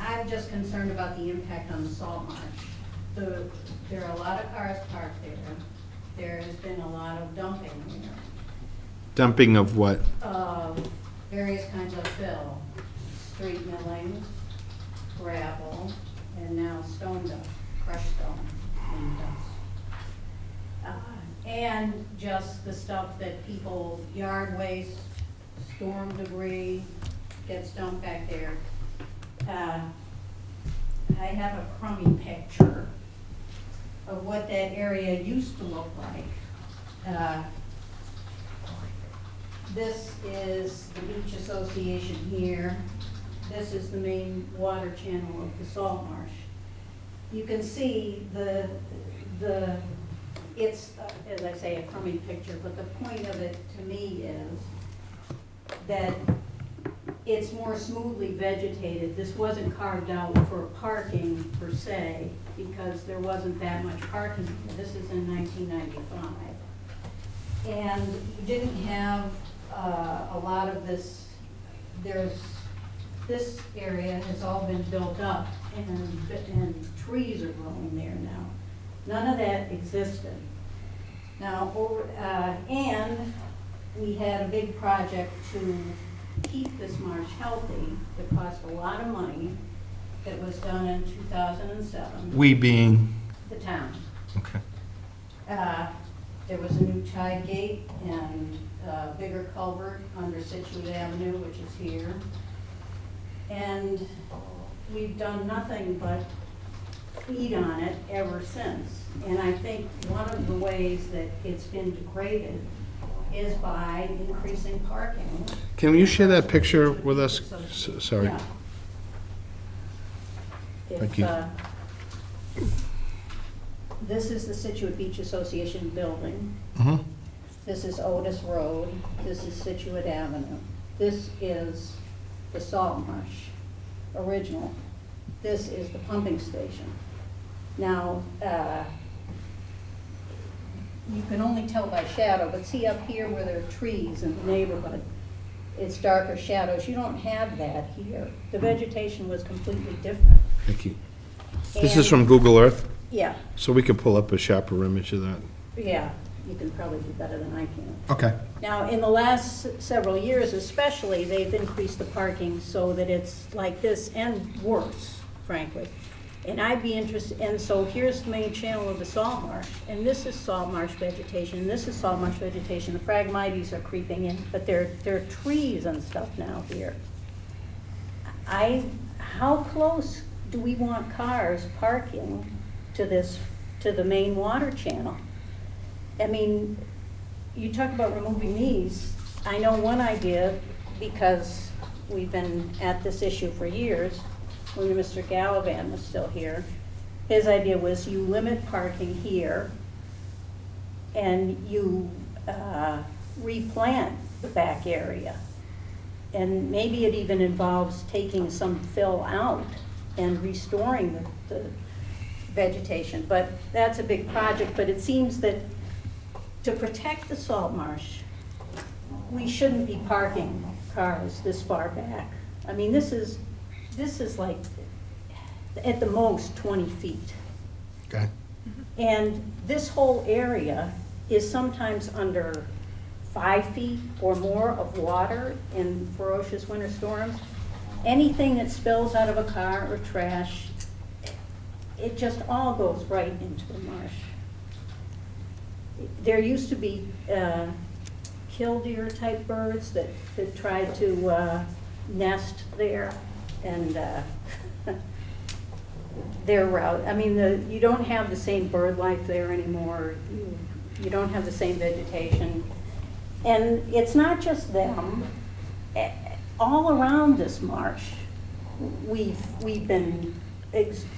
I'm just concerned about the impact on the salt marsh. There are a lot of cars parked there. There has been a lot of dumping there Dumping of what? of various kinds of fill, street milling, gravel, and now stone dust, crushed stone and dust. And just the stuff that people, yard waste, storm debris, gets dumped back there. I have a crummy picture of what that area used to look like. This is the Beach Association here. This is the main water channel of the salt marsh. You can see it's, as I say, a crummy picture, but the point of it to me is that it's more smoothly vegetated. This wasn't carved out for parking per se, because there wasn't that much parking. This is in 1995. And you didn't have a lot of this, this area has all been built up and trees are growing there now. None of that existed. Now, and we had a big project to keep this marsh healthy that cost a lot of money, that was done in 2007. We being? The town. Okay. There was a new tide gate and a bigger culvert under Scituate Avenue, which is here. And we've done nothing but feed on it ever since. And I think one of the ways that it's been degraded is by increasing parking. Can you share that picture with us? Sorry. Yeah. Thank If, you. This is the Scituate Beach Association building. Mhm. This is Otis Road. This is Scituate Avenue. This is the salt marsh, original. This is the pumping station. Now, you can only tell by shadow, but see up here where there are trees in the neighborhood, it's darker shadows. You don't have that here. The vegetation was completely different. Thank you. This is And- from Google Earth, Yeah, so we could pull up a sharper image of that. yeah. you can probably do better than I can. Okay. Now, in the last several years especially, they've increased the parking so that it's like this and worse, frankly. And I'd be interested, and so here's the main channel of the salt marsh, and this is salt marsh vegetation, and this is salt marsh vegetation. The phragmites are creeping in, but there are trees and stuff now here. How close do we want cars parking to the main water channel? I mean, you talk about removing these. I know one idea, because we've been at this issue for years, when Mr. Gallivan was still here. His idea was you limit parking here and you replant the back area. And maybe it even involves taking some fill out and restoring the vegetation. But that's a big project, but it seems that to protect the salt marsh, we shouldn't be parking cars this far back. I mean, this is like, at the most, 20 feet. Okay. And this whole area is sometimes under 5 feet or more of water in ferocious winter storms. Anything that spills out of a car or trash, it just all goes right into the marsh. There used to be killdeer type birds that tried to nest there, and they're out. I mean, you don't have the same bird life there anymore. You don't have the same vegetation. And it's not just them. All around this marsh, we've been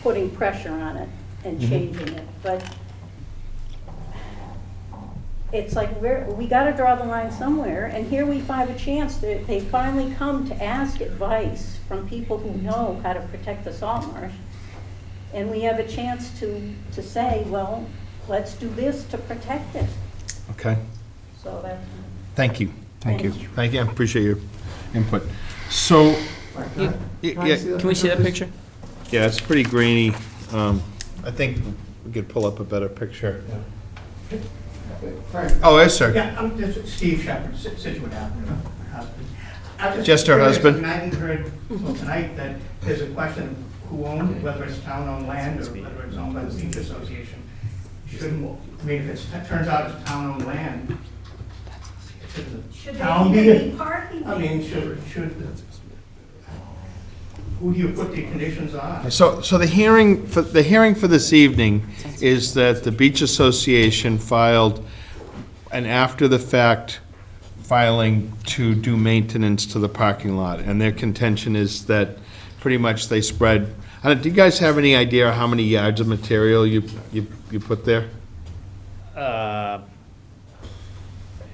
putting pressure on it and changing it. But it's like we got to draw the line somewhere, and here we find a chance that they finally come to ask advice from people who know how to protect the salt marsh, and we have a chance to say, well, let's do this to protect it. Okay. So that's. Thank you. Thank you. Thank you. I appreciate your input. So, Can we see that picture? yeah, it's pretty grainy. I think we could pull up a better picture. Frank. Oh, yes, sir. Yeah, I'm just Steve Shepherd, Scituate Avenue, my husband. I'm Just her curious, husband? and I hadn't heard until tonight that there's a question of who owns it, whether it's town-owned land or whether it's owned by the Beach Association. Shouldn't, I mean, if it turns out it's town-owned land, Should town there be even it? be parking? I mean, who do you put the conditions on? So the hearing for this evening is that the Beach Association filed an after-the-fact filing to do maintenance to the parking lot, and their contention is that pretty much they spread. Do you guys have any idea how many yards of material you put there? I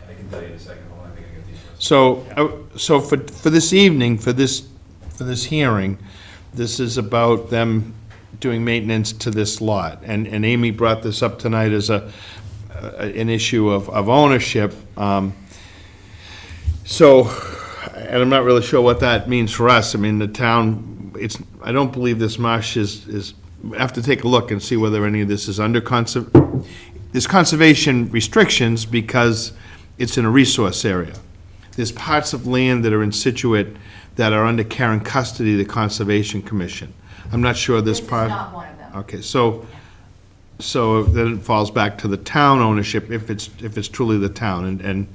can tell you in a second. Hold on, I think I get these. So for this evening, for this hearing, this is about them doing maintenance to this lot. And Amy brought this up tonight as an issue of ownership. So, and I'm not really sure what that means for us. I mean, the town, I don't believe this marsh is, I have to take a look and see whether any of this is under there's conservation restrictions because it's in a resource area. There's parts of land that are in Scituate that are under care and custody of the Conservation Commission. I'm not sure this part. This is not one of them. Okay, so then it falls back to the town ownership if it's truly the town, and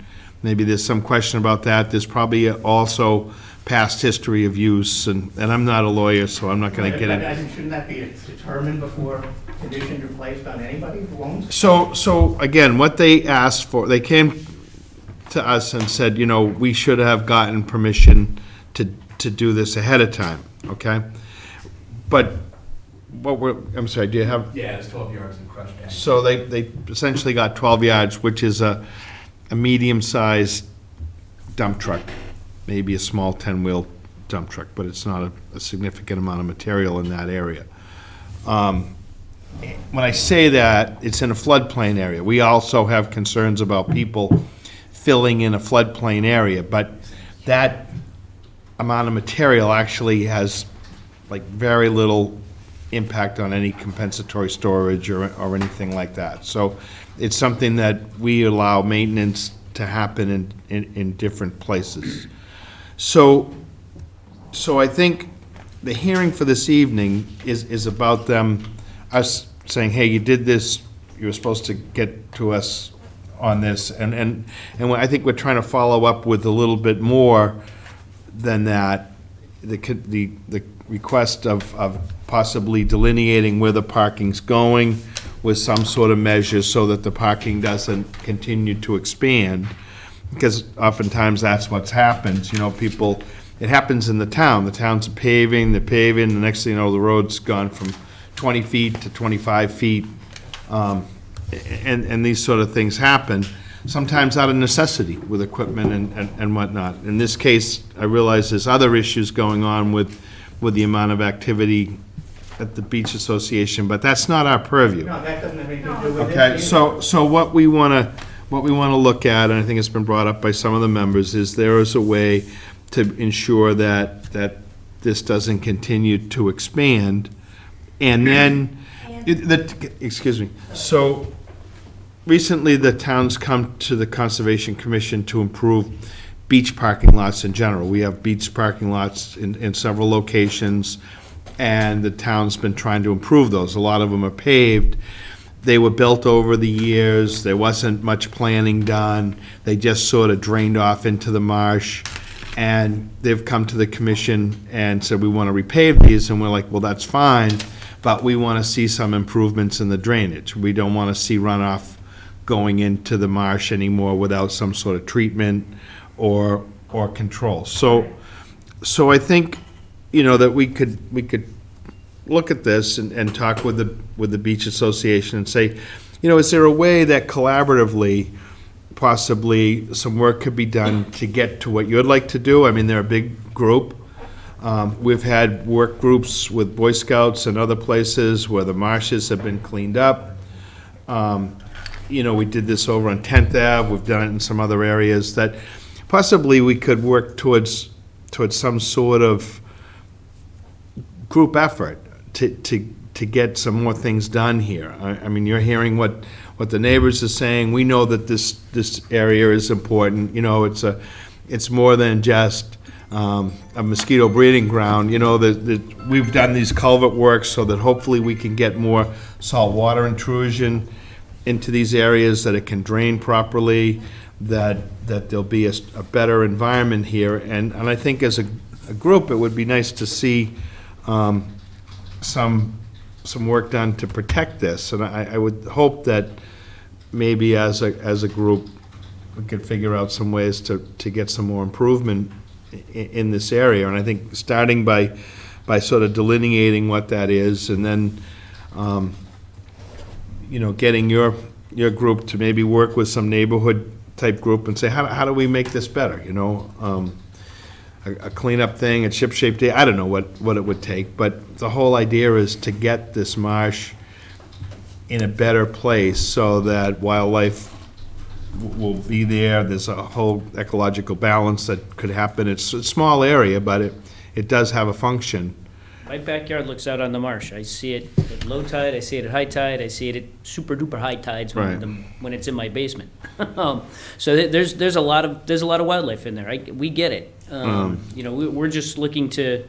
maybe there's some question about that. There's probably also past history of use, and I'm not a lawyer, so I'm not gonna get in. Shouldn't that be determined before conditions are placed on anybody who owns it? So again, what they asked for, they came to us and said, we should have gotten permission to do this ahead of time, okay? But I'm sorry, do you have? Yeah, it's 12 yards of crushed. So they essentially got 12 yards, which is a medium-sized dump truck, maybe a small 10-wheel dump truck, but it's not a significant amount of material in that area. When I say that, it's in a floodplain area. We also have concerns about people filling in a floodplain area, but that amount of material actually has like very little impact on any compensatory storage or anything like that. So it's something that we allow maintenance to happen in different places. So I think the hearing for this evening is about us saying, hey, you did this, you were supposed to get to us on this, and I think we're trying to follow up with a little bit more than that. The request of possibly delineating where the parking's going with some sort of measure so that the parking doesn't continue to expand, because oftentimes that's what's happens, people, it happens in the town's paving, the next thing you know, the road's gone from 20 feet to 25 feet, and these sort of things happen, sometimes out of necessity with equipment and whatnot. In this case, I realize there's other issues going on with the amount of activity at the Beach Association, but that's not our purview. No, that doesn't have anything to do with it. Okay, so what we want to look at, and I think it's been brought up by some of the members, is there is a way to ensure that this doesn't continue to expand, and then, excuse me, so recently the town's come to the Conservation Commission to improve beach parking lots in general. We have beach parking lots in several locations, and the town's been trying to improve those. A lot of them are paved. They were built over the years. There wasn't much planning done. They just sort of drained off into the marsh. And they've come to the commission and said, we want to repave these. And we're like, well, that's fine, but we want to see some improvements in the drainage. We don't want to see runoff going into the marsh anymore without some sort of treatment or control. So I think, that we could look at this and talk with the Beach Association and say, is there a way that collaboratively, possibly some work could be done to get to what you'd like to do? I mean, they're a big group. We've had work groups with Boy Scouts and other places where the marshes have been cleaned up. We did this over on 10th Ave. We've done it in some other areas that possibly we could work towards some sort of group effort to get some more things done here. I mean, you're hearing what the neighbors are saying. We know that this area is important. It's more than just a mosquito breeding ground. We've done these culvert works so that hopefully we can get more salt water intrusion into these areas, that it can drain properly, that there'll be a better environment here. And I think as a group, it would be nice to see some work done to protect this. And I would hope that maybe as a group, we could figure out some ways to get some more improvement in this area. And I think starting by sort of delineating what that is, and then getting your group to maybe work with some neighborhood type group and say, how do we make this better? A cleanup thing, a ship-shape day, I don't know what it would take, but the whole idea is to get this marsh in a better place so that wildlife will be there. There's a whole ecological balance that could happen. It's a small area, but it does have a function. My backyard looks out on the marsh. I see it at low tide, I see it at high tide, I see it at super duper high tides when it's in my basement. So there's a lot of wildlife in there. We get it. We're just looking to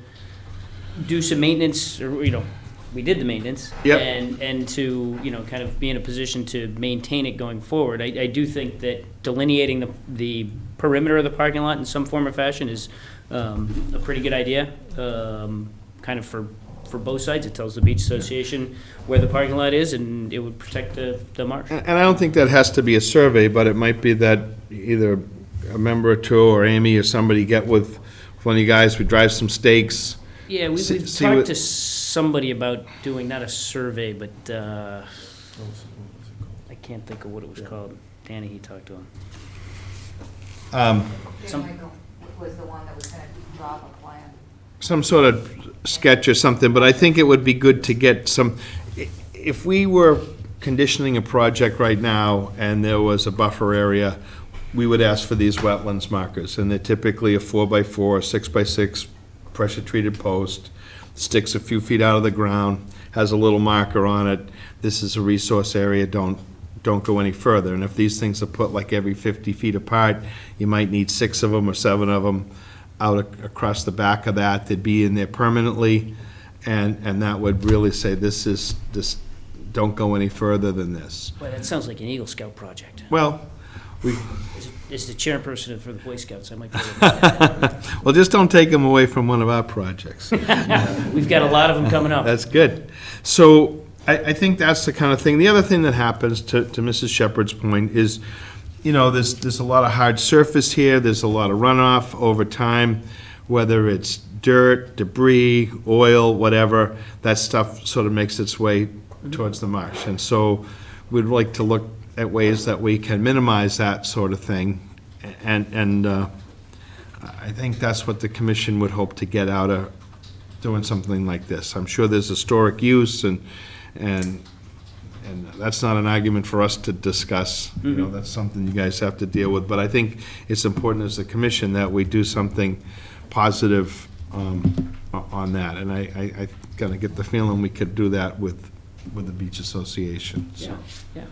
do some maintenance, or we did the maintenance, Yep. and to kind of be in a position to maintain it going forward. I do think that delineating the perimeter of the parking lot in some form or fashion is a pretty good idea. Kind of for both sides. It tells the Beach Association where the parking lot is, and it would protect the marsh. And I don't think that has to be a survey, but it might be that either a member or two, or Amy or somebody, get with one of you guys, we drive some stakes. Yeah, we've talked to somebody about doing, not a survey, but I can't think of what it was called. Danny, he talked to him. Michael was the one that was gonna draw the plan. Some sort of sketch or something, but I think it would be good to get some, if we were conditioning a project right now and there was a buffer area, we would ask for these wetlands markers, and they're typically a 4x4, 6x6 pressure-treated post, sticks a few feet out of the ground, has a little marker on it, this is a resource area, don't go any further. And if these things are put like every 50 feet apart, you might need 6 of them or 7 of them out across the back of that. They'd be in there permanently, and that would really say this, don't go any further than this. Well, that sounds like an Eagle Scout project. Well, As the chairperson for the Boy Scouts, I might be able to. well, just don't take them away from one of our projects. We've got a lot of them coming up. That's good. So I think that's the kind of thing. The other thing that happens, to Mrs. Shepherd's point, is, there's a lot of hard surface here, there's a lot of runoff over time, whether it's dirt, debris, oil, whatever, that stuff sort of makes its way towards the marsh. And so we'd like to look at ways that we can minimize that sort of thing. And I think that's what the commission would hope to get out of doing something like this. I'm sure there's historic use, and that's not an argument for us to discuss. That's something you guys have to deal with. But I think it's important as a commission that we do something positive on that. And I kind of get the feeling we could do that with the Beach Association. So. Yeah.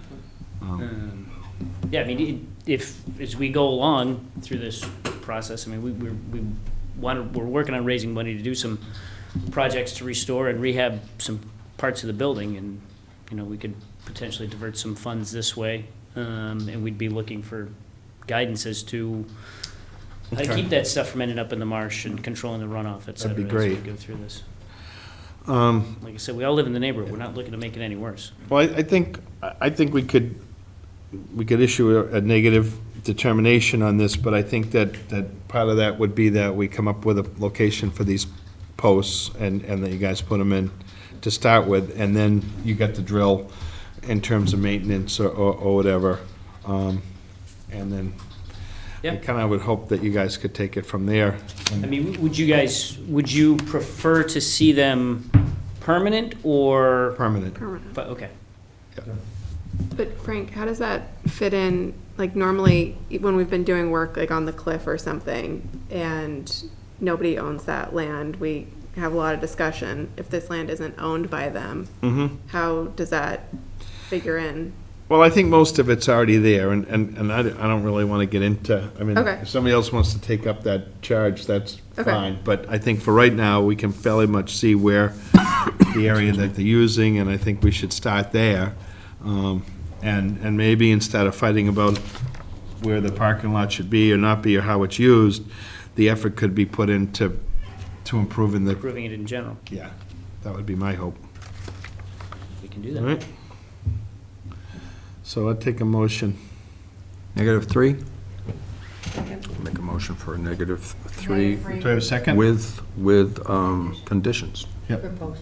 Yeah, I mean, if, as we go along through this process, I mean, we're working on raising money to do some projects to restore and rehab some parts of the building, and, we could potentially divert some funds this way, and we'd be looking for guidance as to how to keep that stuff from ending up in the marsh and controlling the runoff, et cetera. That'd be great. As we go through this. Like I said, we all live in the neighborhood. We're not looking to make it any worse. Well, I think we could issue a negative determination on this, but I think that part of that would be that we come up with a location for these posts, and that you guys put them in to start with, and then you got the drill in terms of maintenance or whatever. And then I kind of would hope that you guys could take it from there. I mean, would you prefer to see them permanent or? Permanent. But, okay. But Frank, how does that fit in, like normally when we've been doing work like on the cliff or something and nobody owns that land, we have a lot of discussion. If this land isn't owned by them, how does that figure in? Well, I think most of it's already there, and I don't really want to get into, I mean, if somebody else wants to take up that charge, that's fine. But I think for right now, we can fairly much see where the area that they're using, and I think we should start there. And maybe instead of fighting about where the parking lot should be or not be or how it's used, the effort could be put into improving it in general. Yeah, that would be my hope. We can do that. All right. So I'd take a motion. -3? Make a motion for a -3. Do I have a second? With conditions. Yep. Propose.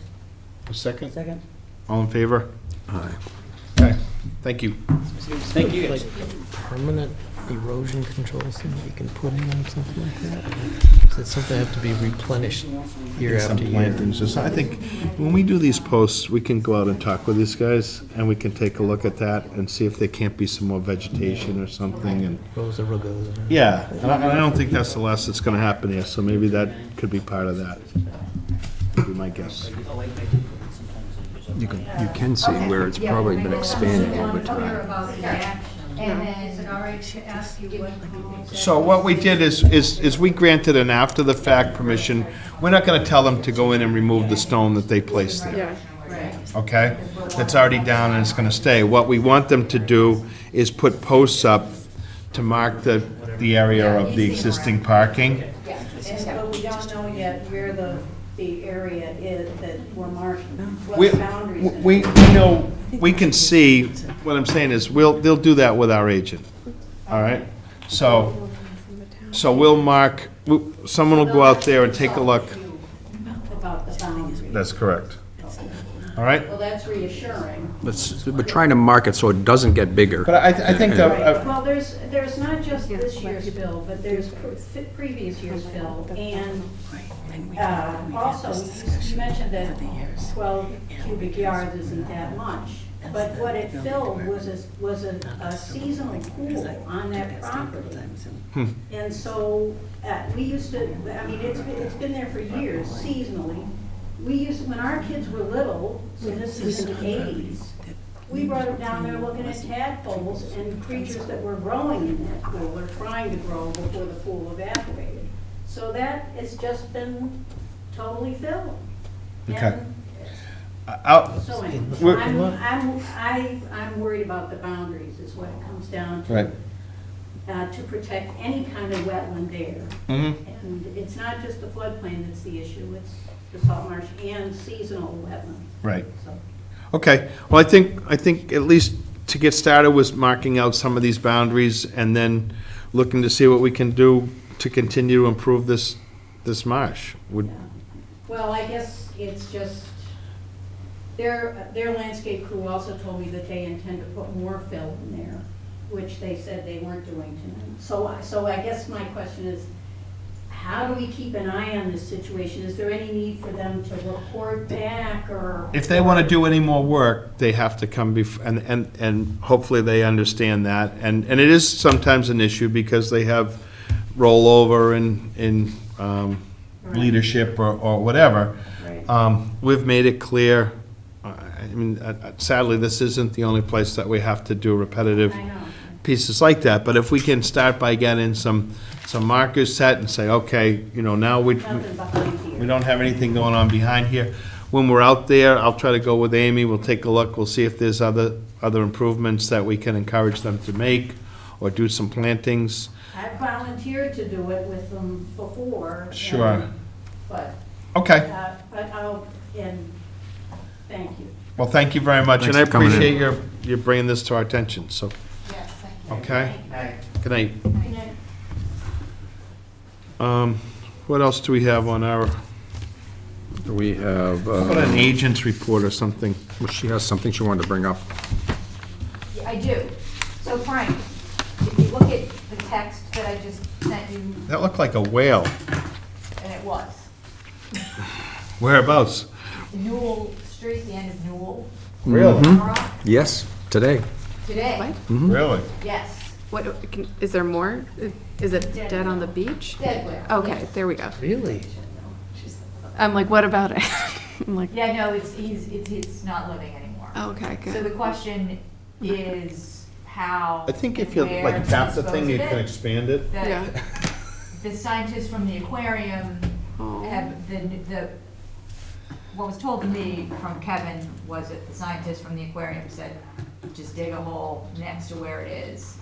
A second? Second. All in favor? Aye. Okay, thank you. Thank you, guys. Permanent erosion control thing that you can put in on something like that? Does something have to be replenished year Some after year? plantings. I think when we do these posts, we can go out and talk with these guys, and we can take a look at that and see if there can't be some more vegetation or something. And Rosa rugosa. yeah, and I don't think that's the last that's going to happen here, so maybe that could be part of that. Would be my guess. You can see where it's probably been expanding over time. And then is it all right to ask you what? So what we did is we granted an after-the-fact permission. We're not going to tell them to go in and remove the stone that they placed there. Okay? That's already down and it's going to stay. What we want them to do is put posts up to mark the area of the existing parking. But we don't know yet where the area is that we're marking, what We, the boundaries. we know, we can see, what I'm saying is, they'll do that with our agent, all right? So we'll mark, someone will go out there and take a look. About the boundaries. That's correct. All right? Well, that's reassuring. We're trying to mark it so it doesn't get bigger. But I think that, Well, there's not just this year's bill, but there's previous year's bill, and also, you mentioned that 12 cubic yards isn't that much, but what it filled was a seasonal pool on that property. And so, we used to, I mean, it's been there for years seasonally, we used, when our kids were little, so this is in the 80s, we brought them down there looking at tadpoles and creatures that were growing in that pool or trying to grow before the pool evaporated. So that has just been totally filled. Okay. And so anyway, We're- I'm worried about the boundaries is what it comes down to. Right. To protect any kind of wetland there. Mhm. And it's not just the floodplain that's the issue, it's the salt marsh and seasonal wetland. Right. So, Okay, well, I think at least to get started was marking out some of these boundaries and then looking to see what we can do to continue to improve this marsh. Would, yeah. Well, I guess it's just, their landscape crew also told me that they intend to put more fill in there, which they said they weren't doing tonight. So I guess my question is, how do we keep an eye on this situation? Is there any need for them to report back or? if they want to do any more work, they have to come and hopefully they understand that. And it is sometimes an issue because they have rollover in leadership or whatever. Right. We've made it clear, I mean, sadly, this isn't the only place that we have to do repetitive I know. pieces like that, but if we can start by getting some markers set and say, okay, now we Nothing behind here. don't have anything going on behind here. When we're out there, I'll try to go with Amy, we'll take a look, we'll see if there's other improvements that we can encourage them to make, or do some plantings. I've volunteered to do it with them before. Sure. But, Okay, and thank you. well, thank you very much, and Thanks I for coming in. appreciate you bringing this to our attention, so, Yes, thank you. okay? Hey. Good night. Good night. What else do we have on our, We have, how about an agent's report or something? she has something she wanted to bring up. Yeah, I do. So Frank, if you look at the text that I just sent you, That looked like a whale. and it was, Whereabouts? Newell Street, the end of Newell. Really? Rock, Yes, today. Today, What? Really? yes, Is there more? Is it dead on the beach? dead whale. Okay, there we go. Really? I'm like, what about it? I'm like, Yeah, no, it's not living anymore. okay, So good. the question is how. I think if you and where like to tap the dispose thing, of you it. can expand it. Yeah. The scientists from the aquarium Oh. have, what was told to me from Kevin was that the scientists from the aquarium said, just dig a hole next to where it is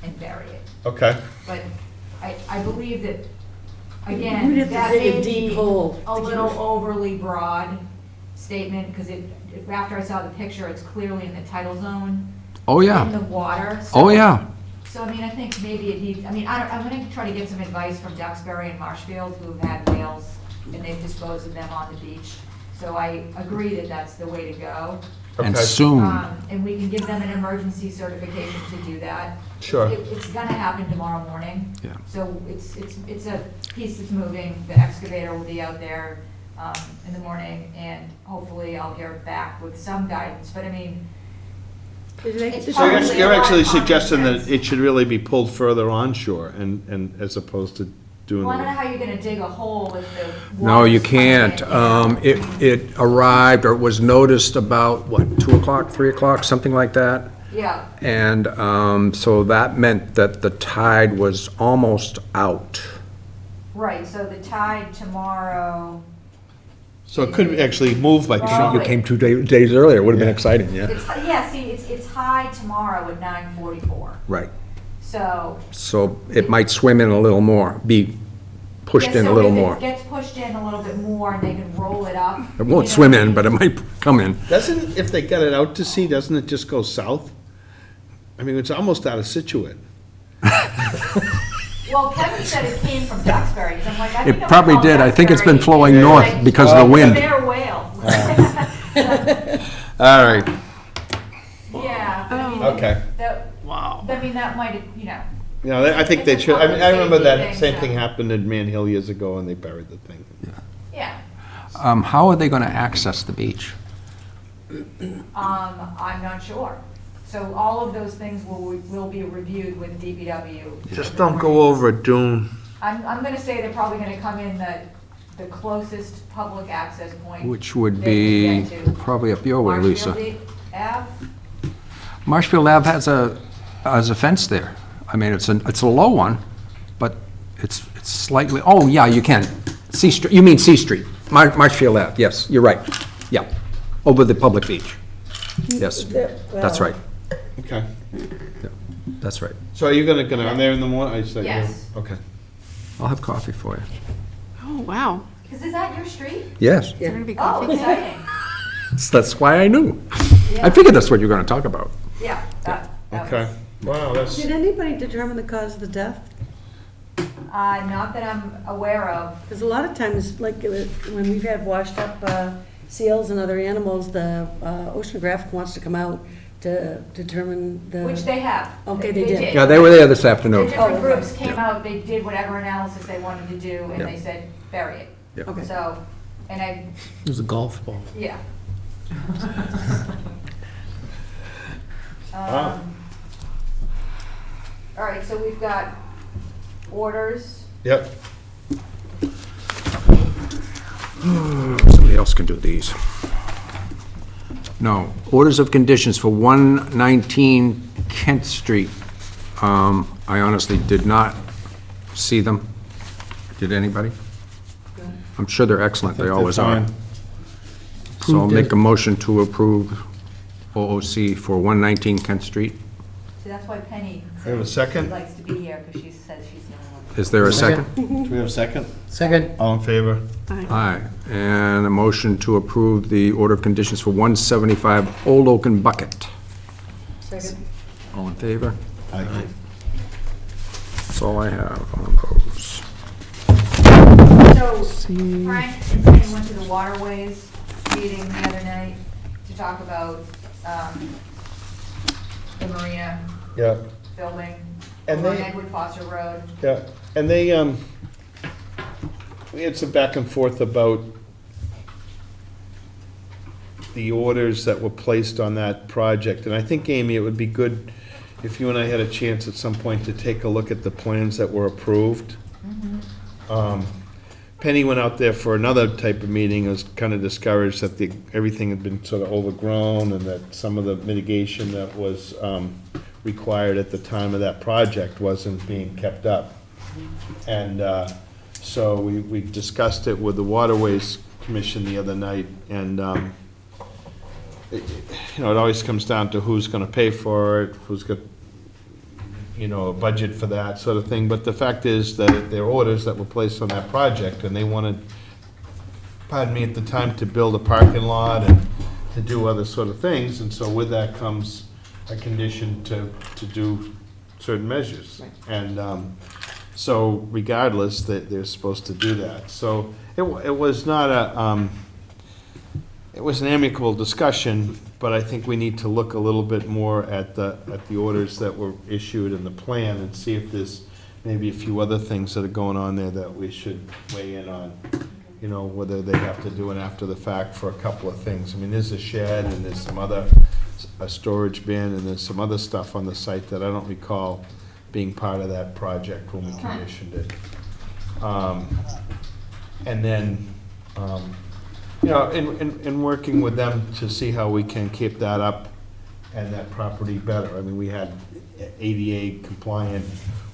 and bury it. Okay. But I believe that, We'd again, have to that dig a may deep be hole a to little get- overly broad statement, because after I saw the picture, it's clearly in the tidal zone. Oh, In yeah. the water. Oh, so- yeah. So, I mean, I think maybe it needs, I'm gonna try to get some advice from Duxbury and Marshfield, who've had whales, and they've disposed of them on the beach. So I agree that that's the way to go. And Okay. soon. And we can give them an emergency certification to do that. Sure. It's gonna happen tomorrow morning. Yeah. So it's a piece that's moving, the excavator will be out there, in the morning, and hopefully I'll hear back with some guidance, but I mean, it's So you're probably you're a lot actually of common suggesting that sense. it should really be pulled further onshore and as opposed to doing Well, I don't know the... how you're gonna dig a hole with the. No, you water coming can't. in, you know? It arrived, or it was noticed about, what, 2 o'clock, 3 o'clock, something like that? Yeah, And so that meant that the tide was almost out. right, so the tide tomorrow, So it could actually move by Well, You came 2 days earlier, it would have been Yeah. exciting, yeah? it's high tomorrow at 9:44, Right. so. So it might swim in a little more, be pushed Yeah, in a so little if more. it gets pushed in a little bit more, and they can roll it up. It won't swim in, but it might come in. Doesn't, if they get it out to sea, doesn't it just go south? I mean, it's almost out of Scituate. Well, Kevin said it came from Duxbury, 'cause I'm like, I think It I'm probably gonna call did. I think it's been Duxbury. flowing north Like, because of the it's a wind. bear whale. All right, Yeah, but I mean, okay. wow. I mean, that might, you know, You know, I think they It's a should, I mean, I remember public that safety same thing, thing so- happened in Man Hill years ago and they buried the thing. yeah. How are they going to access the beach? I'm not sure. So all of those things will be reviewed with DPW. Just don't go over a dune. I'm gonna say they're probably gonna come in the the closest public access point. Which would they be can get to. probably up your way, Lisa. Marshfield Ave? Marshfield Ave has a fence there. I mean, it's a low one, but it's slightly, oh, yeah, you can. C Street, you mean C Street, Marshfield Ave, yes, you're right. Yeah, over the public beach. Yes, that's right. Okay. That's right. So are you gonna go down there in the morning? I said, yeah. Yes. Okay. I'll have coffee for you. Oh, wow. Because is that your street? Yes, Is there gonna be Oh, coffee? exciting. that's why I knew. I figured that's what you were gonna talk about. Yeah, that Okay. Wow, that's, Did anybody determine the cause of the death? not that I'm aware of. Because a lot of times, like when we've had washed up seals and other animals, the oceanographic wants to come out to determine the. Which they have. Okay, they did. Yeah, they were there this The afternoon. different groups came out, they did whatever analysis they wanted to do, and Yeah. they said, bury it. Yeah. Okay. So, and I, It was a golf ball. yeah. Wow. All right, so we've got orders. yep. Somebody else can do these. No, orders of conditions for 119 Kent Street. I honestly did not see them. Did anybody? I'm sure they're excellent, they They're always are. fine. So I'll make a motion to approve OOC for 119 Kent Street. So that's why Penny We have a says she second? likes to be here, because she says she's the only one. Is there a second? Do we have a second? Second. All in favor? Aye. And a motion to approve the order of conditions for 175 Old Oaken Bucket. Second. All in favor? Aye. That's all I have on those. So Frank and Penny went to the waterways meeting the other night to talk about, the marina Yeah, building And on they- Edward Foster Road. yeah. And they, we had some back and forth about the orders that were placed on that project. And I think, Amy, it would be good if you and I had a chance at some point to take a look at the plans that were approved. Penny went out there for another type of meeting, was kind of discouraged that everything had been sort of overgrown and that some of the mitigation that was required at the time of that project wasn't being kept up. And so we discussed it with the Waterways Commission the other night, and it always comes down to who's gonna pay for it, who's got, a budget for that sort of thing. But the fact is that there are orders that were placed on that project, and they wanted, pardon me, at the time, to build a parking lot and to do other sort of things. And so with that comes a condition to do certain measures. And so regardless, that they're supposed to do that. So it was not it was an amicable discussion, but I think we need to look a little bit more at the orders that were issued in the plan and see if there's maybe a few other things that are going on there that we should weigh in on. Whether they have to do it after the fact for a couple of things. I mean, there's a shed and there's a storage bin, and there's some other stuff on the site that I don't recall being part of that project when we commissioned it. And then, in working with them to see how we can keep that up and that property better. I mean, we had ADA compliant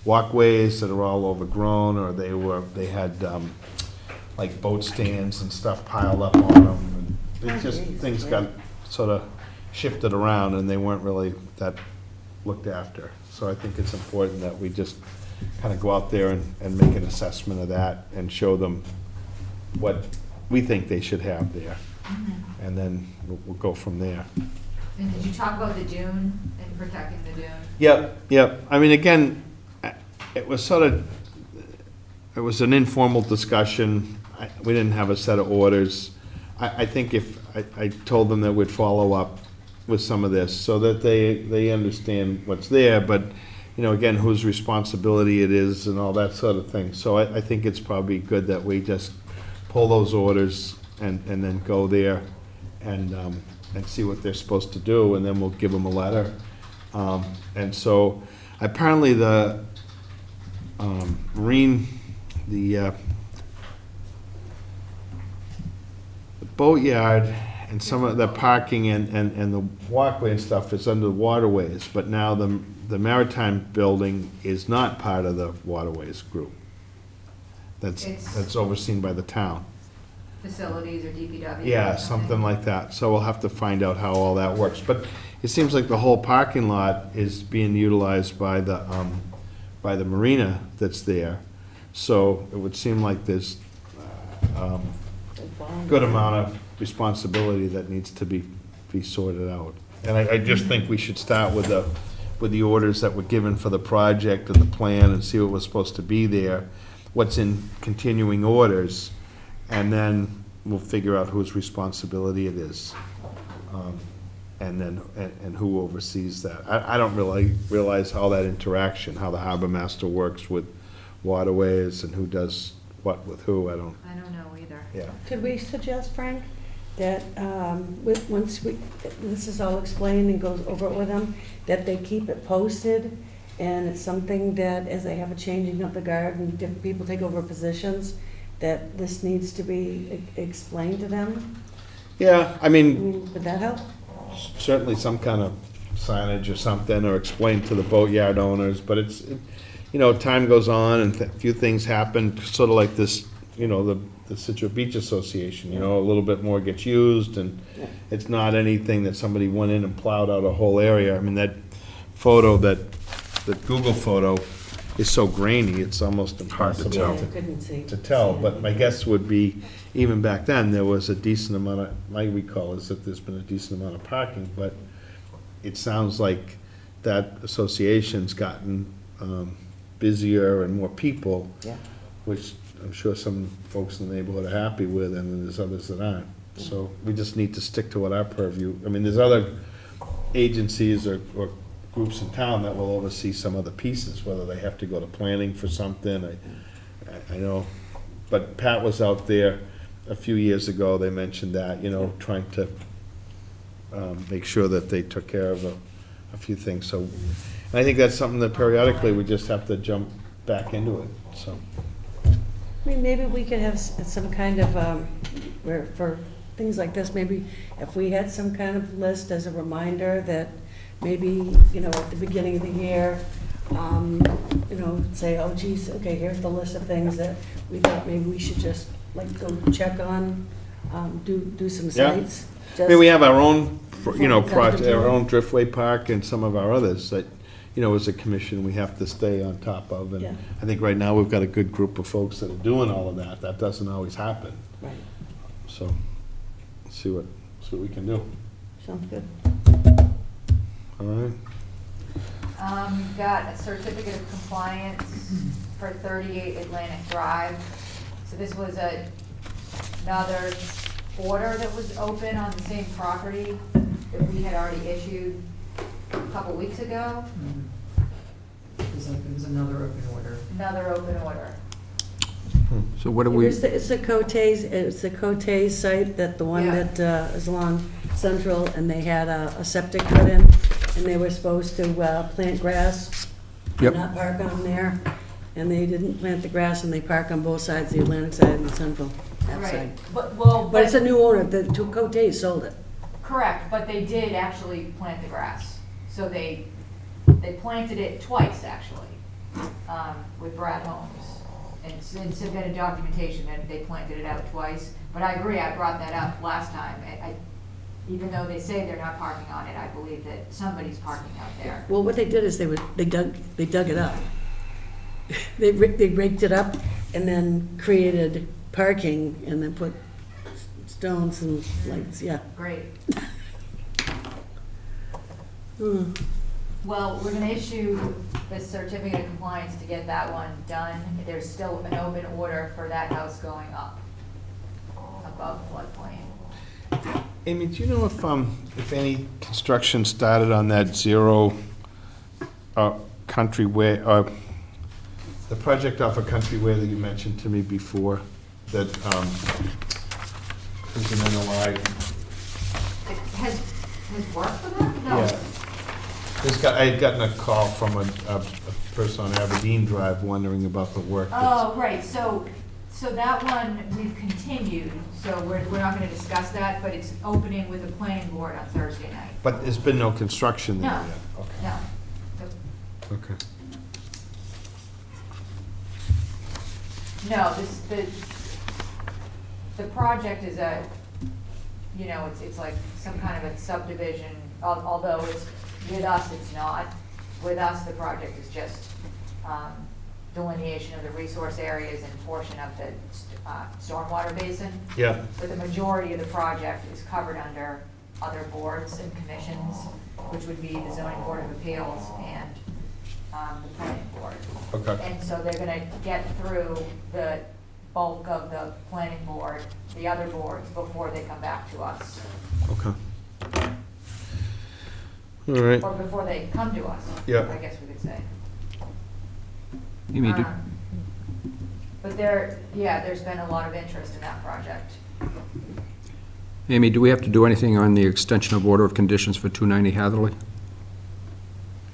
walkways that are all overgrown, or they had like boat stands and stuff piled up on them. And it just, things got sort of shifted around, and they weren't really that looked after. So I think it's important that we just kind of go out there and make an assessment of that and show them what we think they should have there. And then we'll go from there. And did you talk about the dune and protecting the dune? Yep. I mean, again, it was an informal discussion. We didn't have a set of orders. I think if, I told them that we'd follow up with some of this so that they understand what's there, but, again, whose responsibility it is and all that sort of thing. So I think it's probably good that we just pull those orders and then go there and see what they're supposed to do, and then we'll give them a letter. And so apparently the Marine, the boatyard and some of the parking and the walkway and stuff is under the waterways, but now the maritime building is not part of the waterways group. That's overseen by the town. Facilities or DPW? Yeah, something like that. So we'll have to find out how all that works. But it seems like the whole parking lot is being utilized by the marina that's there. So it would seem like there's good amount of responsibility that needs to be sorted out. And I just think we should start with the orders that were given for the project and the plan and see what was supposed to be there, what's in continuing orders, and then we'll figure out whose responsibility it is. And who oversees that. I don't really realize how that interaction, how the harbor master works with waterways and who does what with who, I don't. I don't know either. Yeah. Could we suggest, Frank, that once this is all explained and goes over it with them, that they keep it posted, and it's something that, as they have a changing of the guard and different people take over positions, that this needs to be explained to them? Yeah, I mean, Would that help? certainly some kind of signage or something, or explain to the boatyard owners, but time goes on and a few things happen, sort of like this, the Scituate Beach Association, a little bit more gets used, and it's not anything that somebody went in and plowed out a whole area. I mean, that photo, that Google photo is so grainy, it's almost impossible to tell, but my guess would be, even back then, there was a decent amount of, my recall is that there's been a decent amount of parking, but it sounds like that association's gotten busier and more people, which I'm sure some folks in the neighborhood are happy with, and then there's others that aren't. So we just need to stick to what our purview, I mean, there's other agencies or groups in town that will oversee some other pieces, whether they have to go to planning for something, I know. But Pat was out there a few years ago, they mentioned that, trying to make sure that they took care of a few things, so. And I think that's something that periodically we just have to jump back into it, so. I mean, maybe we could have some kind of, where for things like this, maybe if we had some kind of list as a reminder that maybe, at the beginning of the year, say, oh geez, okay, here's the list of things that we thought maybe we should just go check on, do some sites. I mean, we have our own, project, our own Driftway Park and some of our others that, as a commission, we have to stay on top of. And I think right now we've got a good group of folks that are doing all of that. That doesn't always happen. Right. So, let's see what we can do. Sounds good. All right. Got a certificate of compliance for 38 Atlantic Drive. So this was another order that was open on the same property that we had already issued a couple weeks ago. It was another open order. Another open order. So what do we? It's the Cotes site, that the one that is along Central, and they had a septic put in, and they were supposed to plant grass, not park on there, and they didn't plant the grass, and they park on both sides, the Atlantic side and the Central side. But it's a new owner, the Cotes sold it. Correct, but they did actually plant the grass. So they planted it twice, actually, with Brad Holmes. And submitted documentation that they planted it out twice. But I agree, I brought that up last time. Even though they say they're not parking on it, I believe that somebody's parking out there. Well, what they did is they dug it up. They raked it up and then created parking and then put stones and lights, Great. Well, we're gonna issue the certificate of compliance to get that one done. There's still an open order for that house going up above floodplain. Amy, do you know if any construction started on that Zero Country Way, the project off of Country Way that you mentioned to me before, that is an NOI? Has worked for them? No. Yeah. I had gotten a call from a person on Aberdeen Drive wondering about the work. Oh, right, so So that one, we've continued, so we're not gonna discuss that, but it's opening with the planning board on Thursday night. But there's been no construction there No, yet? Okay. no. Nope. Okay. No, the project is it's like some kind of a subdivision, although it's, with us, it's not. With us, the project is just delineation of the resource areas and portion of the stormwater basin. Yeah. But the majority of the project is covered under other boards and commissions, which would be the zoning board of appeals and the planning board. Okay. And so they're gonna get through the bulk of the planning board, the other boards, before they come back to us. Okay. All right. Or before they come to us. Yeah. I guess we could say. Amy, do- But there's been a lot of interest in that project. Amy, do we have to do anything on the extension of order of conditions for 290 Hatherley?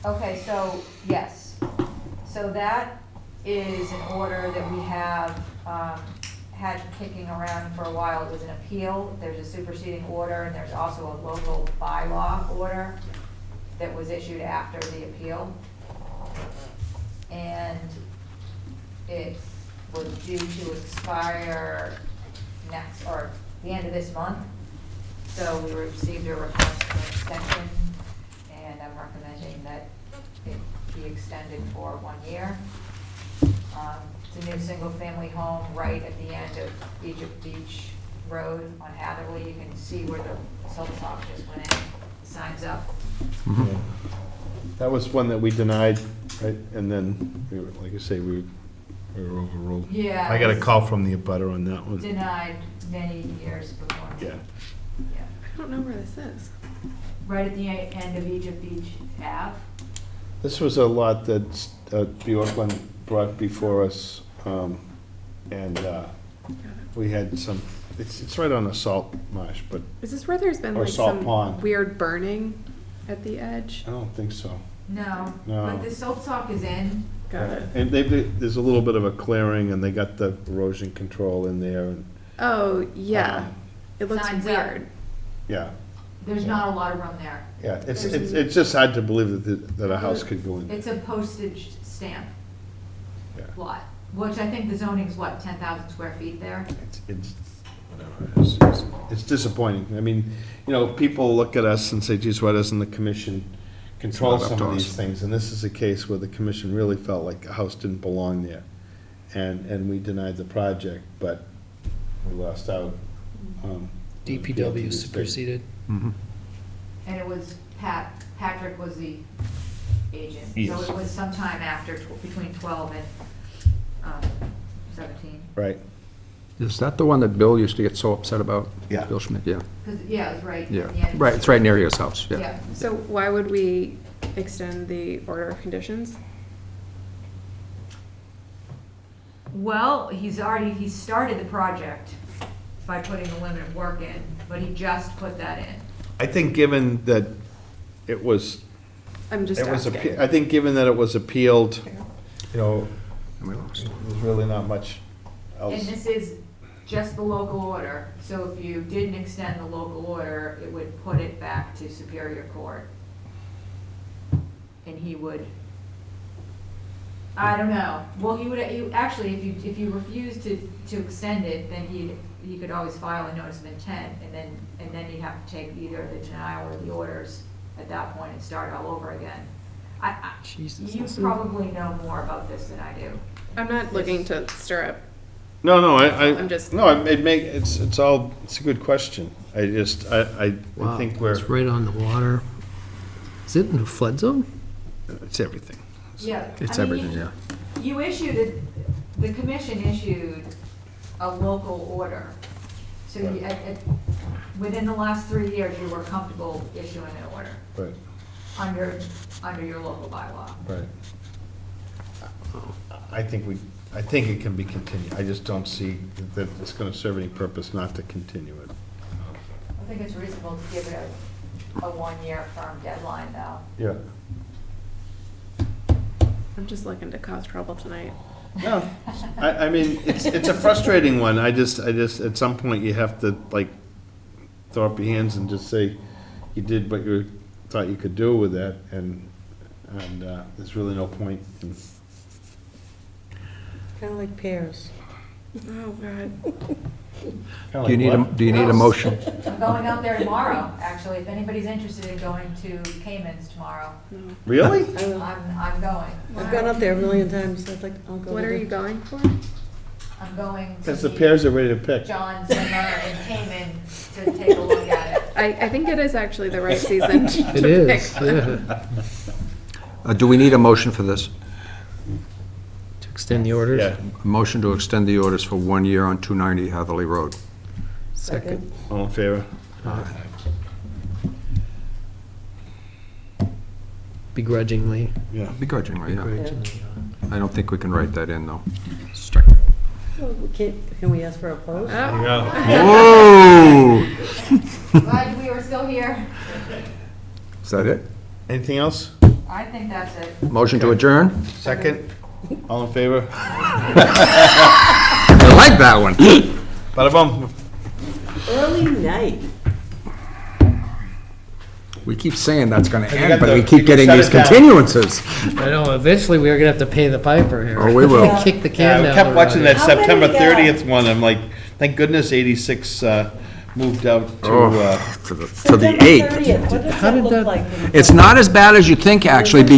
Okay, so, yes. So that is an order that we have had kicking around for a while. It was an appeal. There's a superseding order, and there's also a local bylaw order that was issued after the appeal. And it was due to expire the end of this month. So we received a request for extension, and I'm recommending that it be extended for 1 year. It's a new single-family home right at the end of Egypt Beach Road on Hatherley. You can see where the salt sock just went in, the sign's up. Yeah. That was one that we denied, right? And then, like I say, we were overruled. Yeah. I got a call from the abutter on that one. Denied many years before. Yeah. Yeah. I don't know where this is. Right at the end of Egypt Beach Ave. This was a lot that Bjorklund brought before us, and we had some, it's right on the salt marsh, but Is this where there's been Or like salt some pond. weird burning at the edge? I don't think so. No, No. but the salt sock is in. Got it. And there's a little bit of a clearing, and they got the erosion control in there, and, Oh, yeah. It looks Signs up. weird. yeah, There's not a lot of room there. yeah. It's just hard to believe that a house could go in there. It's a postage stamp Yeah. lot, which I think the zoning's what, 10,000 square feet there? It's, it's disappointing. I mean, people look at us and say, geez, why doesn't the commission control It's not up some of to these us. things? And this is a case where the commission really felt like a house didn't belong there. And we denied the project, but we lost out. DPW superseded. Mhm. And it was Patrick was the agent. So Yes. it was sometime after, between 12 and 17. Right. Is that the one that Bill used to get so upset about? Yeah. Bill Schmidt, yeah. Because, yeah, it was right at Yeah, the end. right, it's right near his house, yeah. Yeah. So why would we extend the order of conditions? Well, he started the project by putting the limit of work in, but he just put that in. I think given that it was, I'm just asking. I think given that it was appealed, And we lost. there's really not much And else. this is just the local order, so if you didn't extend the local order, it would put it back to Superior Court. And he would, I don't know, well, actually, if you refuse to extend it, then he could always file a notice of intent, and then he'd have to take either the denial or the orders at that point and start all over again. You probably know more about this than I do. I'm not looking to stir up. No, I'm just- it's a good question. I think It's right on the water. Is it in a flood zone? it's everything. Yeah. It's I mean, everything, yeah. You issued, the commission issued a local order. So you, within the last 3 years, you were comfortable issuing an order Right, under your local bylaw. right. I think it can be continued. I just don't see that it's gonna serve any purpose not to continue it. I think it's reasonable to give it a 1-year firm deadline, though. Yeah. I'm just looking to cause trouble tonight. No, I mean, it's a frustrating one. I just, at some point, you have to, like, throw up your hands and just say, you did what you thought you could do with that, and there's really no point in. Kind of like pears. Oh, God. Do you need a motion? I'm going out there tomorrow, actually, if anybody's interested in going to Cayman's tomorrow. Really? I'm going. I've gone up there a million times, I'd like, I'll go. What are with you it. going for? I'm going to Because the meet pears are ready to pick. John Zimmer and Cayman to take a look at it. I think it is actually the right season to It is, pick. yeah. Do we need a motion for this? To extend the orders? Yeah. A motion to extend the orders for 1 year on 290 Hatherley Road. Second. All in favor? Begrudgingly. Yeah. Begrudgingly, yeah. Begrudgingly. I don't think we can write that in, though. Well, can we ask for a post? Whoa! Glad we were still here. Is that it? Anything else? I think that's it. Motion to adjourn? Second? All in favor? I like that one. Bada bum. Early night. We keep saying that's gonna you end, got but the- we you keep can getting shut these it down. continuances. I know, eventually we are gonna have to pay the piper here. Oh, we will. Yeah. Kick the Yeah, can I down kept the watching road. that How many September we got? 30th one, I'm like, thank goodness 86 moved out to, To the September 8th. 30th. What does How that did look that- like? It's not as bad as you think, actually,